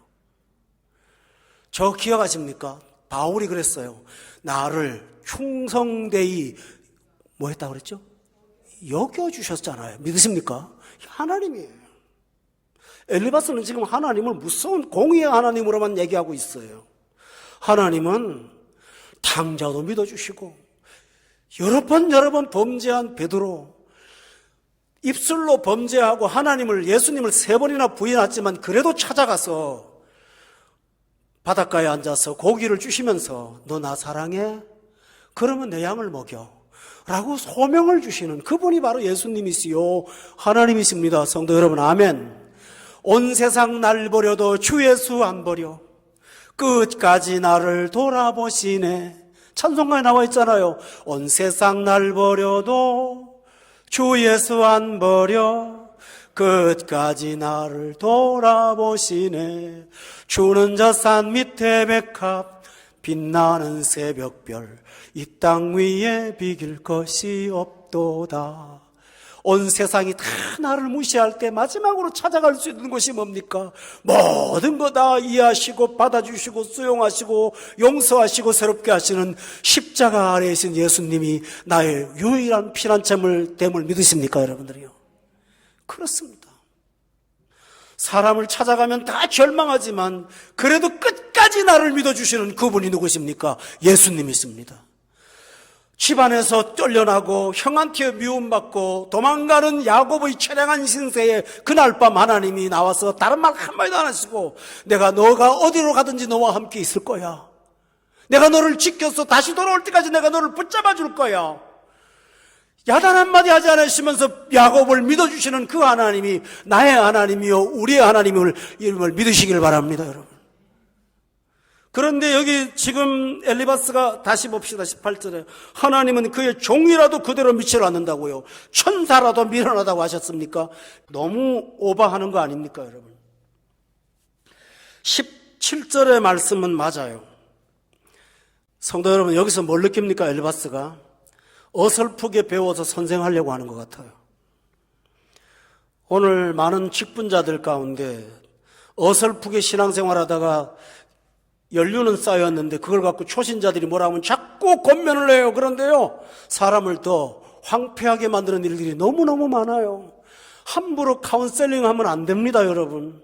저 기억하십니까? 바울이 그랬어요. 나를 충성되이 뭐 했다고 그랬죠? 여겨주셨잖아요. 믿으십니까? 하나님이에요. 엘리바스는 지금 하나님을 무서운 공의의 하나님으로만 얘기하고 있어요. 하나님은 탕자도 믿어주시고 여러 번 범죄한 베드로, 입술로 범죄하고 하나님을, 예수님을 3번이나 부인했지만 그래도 찾아가서 바닷가에 앉아서 고기를 주시면서 너 나 사랑해? 그러면 내 양을 먹여 라고 소명을 주시는 그분이 바로 예수님이시요 하나님이십니다. 성도 여러분, 아멘. 온 세상 날 버려도 주 예수 안 버려 끝까지 나를 돌아보시네. 찬송가에 나와 있잖아요. 온 세상 날 버려도 주 예수 안 버려 끝까지 나를 돌아보시네. 주는 저 산 밑에 백합 빛나는 새벽별 이 땅 위에 비길 것이 없도다. 온 세상이 다 나를 무시할 때 마지막으로 찾아갈 수 있는 것이 뭡니까? 모든 거 다 이해하시고 받아주시고 수용하시고 용서하시고 새롭게 하시는 십자가 아래에 계신 예수님이 나의 유일한 피난처물 됨을 믿으십니까, 여러분들이요? 그렇습니다. 사람을 찾아가면 다 절망하지만 그래도 끝까지 나를 믿어주시는 그분이 누구십니까? 예수님이십니다. 집안에서 쫓겨나고 형한테 미움받고 도망가는 야곱의 처량한 신세에 그날 밤 하나님이 나와서 다른 말 한마디도 안 하시고 너가 어디로 가든지 너와 함께 있을 거야. 내가 너를 지켜서 다시 돌아올 때까지 내가 너를 붙잡아 줄 거야. 야단 한마디 하지 않으시면서 야곱을 믿어주시는 그 하나님이 나의 하나님이요 우리의 하나님을 믿으시길 바랍니다, 여러분. 그런데 여기 지금 엘리바스가 다시 봅시다. 18절에 하나님은 그의 종이라도 그대로 미치러 않는다고요. 천사라도 미련하다고 하셨습니까? 너무 오버하는 거 아닙니까, 여러분? 17절의 말씀은 맞아요. 성도 여러분, 여기서 뭘 느낍니까? 엘리바스가 어설프게 배워서 선생하려고 하는 것 같아요. 오늘 많은 직분자들 가운데 어설프게 신앙생활하다가 연륜은 쌓였는데 그걸 갖고 초신자들이 뭐라 하면 자꾸 권면을 해요. 그런데요, 사람을 더 황폐하게 만드는 일들이 너무너무 많아요. 함부로 카운셀링 하면 안 됩니다, 여러분.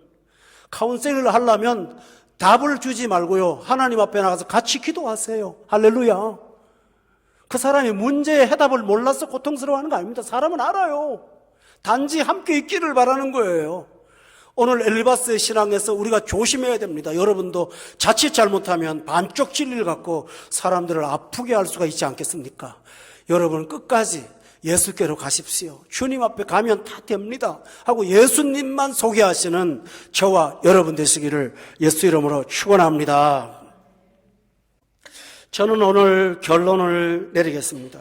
카운셀링을 하려면 답을 주지 말고요, 하나님 앞에 나가서 같이 기도하세요. 할렐루야. 그 사람이 문제의 해답을 몰라서 고통스러워하는 거 아닙니다. 사람은 알아요. 단지 함께 있기를 바라는 거예요. 오늘 엘리바스의 신앙에서 우리가 조심해야 됩니다. 여러분도 자칫 잘못하면 반쪽 진리를 갖고 사람들을 아프게 할 수가 있지 않겠습니까? 여러분 끝까지 예수께로 가십시오. 주님 앞에 가면 다 됩니다 하고 예수님만 소개하시는 저와 여러분 되시기를 예수 이름으로 축원합니다. 저는 오늘 결론을 내리겠습니다.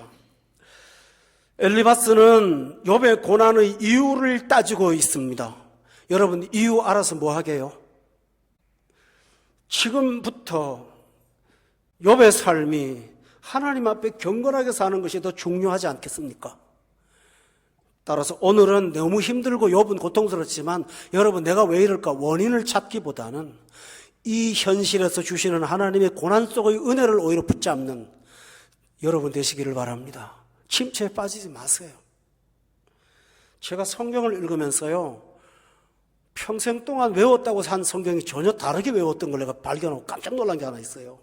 엘리바스는 욥의 고난의 이유를 따지고 있습니다. 여러분, 이유 알아서 뭐 하게요? 지금부터 욥의 삶이 하나님 앞에 경건하게 사는 것이 더 중요하지 않겠습니까? 따라서 오늘은 너무 힘들고 욥은 고통스럽지만 여러분, 내가 왜 이럴까 원인을 찾기보다는 이 현실에서 주시는 하나님의 고난 속의 은혜를 오히려 붙잡는 여러분 되시기를 바랍니다. 침체에 빠지지 마세요. 제가 성경을 읽으면서요, 평생 동안 외웠다고 산 성경이 전혀 다르게 외웠던 걸 내가 발견하고 깜짝 놀란 게 하나 있어요.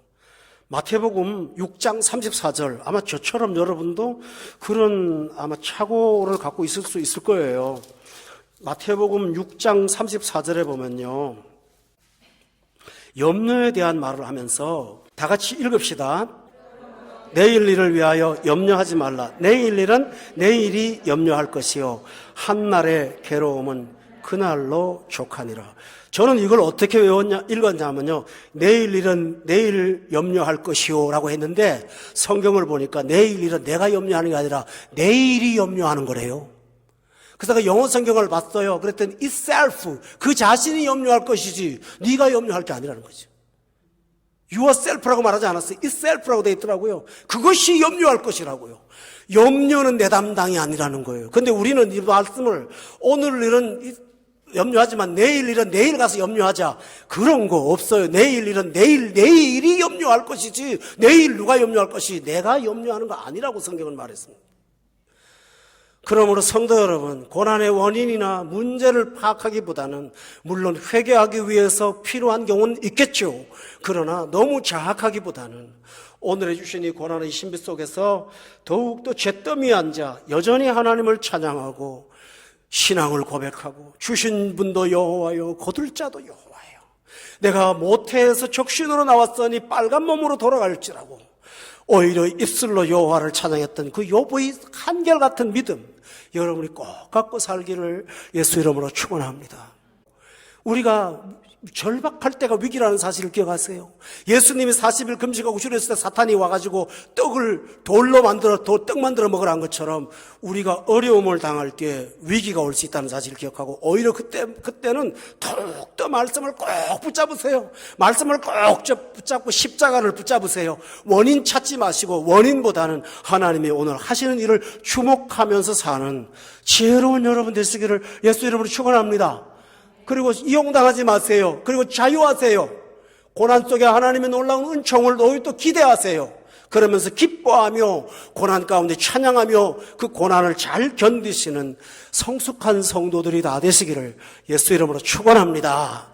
마태복음 6장 34절, 아마 저처럼 여러분도 그런 아마 착오를 갖고 있을 수 있을 거예요. 마태복음 6장 34절에 보면요, 염려에 대한 말을 하면서 다 같이 읽읍시다. 내일 일을 위하여 염려하지 말라. 내일 일은 내일이 염려할 것이요 한날의 괴로움은 그날로 족하니라. 저는 이걸 어떻게 읽었냐면요, 내일 일은 내일 염려할 것이요 라고 했는데 성경을 보니까 내일 일은 내가 염려하는 게 아니라 내일이 염려하는 거래요. 그래서 그 영어 성경을 봤어요. 그랬더니 itself, 그 자신이 염려할 것이지 네가 염려할 게 아니라는 거죠. yourself라고 말하지 않았어요. itself라고 되어 있더라고요. 그것이 염려할 것이라고요. 염려는 내 담당이 아니라는 거예요. 근데 우리는 이 말씀을 오늘 일은 염려하지만 내일 일은 내일 가서 염려하자. 그런 거 없어요. 내일 일은 내일이 염려할 것이지 내일 누가 염려할 것이 내가 염려하는 거 아니라고 성경은 말했습니다. 그러므로 성도 여러분, 고난의 원인이나 문제를 파악하기보다는 물론 회개하기 위해서 필요한 경우는 있겠죠. 그러나 너무 자학하기보다는 오늘의 주신 이 고난의 신비 속에서 더욱더 잿더미에 앉아 여전히 하나님을 찬양하고 신앙을 고백하고 주신 분도 여호와요 거둘 자도 여호와요. 내가 모태에서 적신으로 나왔으니 빨간 몸으로 돌아갈지라고 오히려 입술로 여호와를 찬양했던 그 욥의 한결같은 믿음 여러분이 꼭 갖고 살기를 예수 이름으로 축원합니다. 우리가 절박할 때가 위기라는 사실을 기억하세요. 예수님이 40일 금식하고 주렸을 때 사탄이 와가지고 떡을 떡 만들어 먹으라는 것처럼 우리가 어려움을 당할 때 위기가 올 수 있다는 사실을 기억하고 오히려 그때는 더욱더 말씀을 꼭 붙잡으세요. 말씀을 꼭 붙잡고 십자가를 붙잡으세요. 원인 찾지 마시고 원인보다는 하나님이 오늘 하시는 일을 주목하면서 사는 지혜로운 여러분 되시기를 예수 이름으로 축원합니다. 그리고 이용당하지 마세요. 그리고 자유하세요. 고난 속에 하나님의 놀라운 은총을 또 기대하세요. 그러면서 기뻐하며 고난 가운데 찬양하며 그 고난을 잘 견디시는 성숙한 성도들이 다 되시기를 예수 이름으로 축원합니다.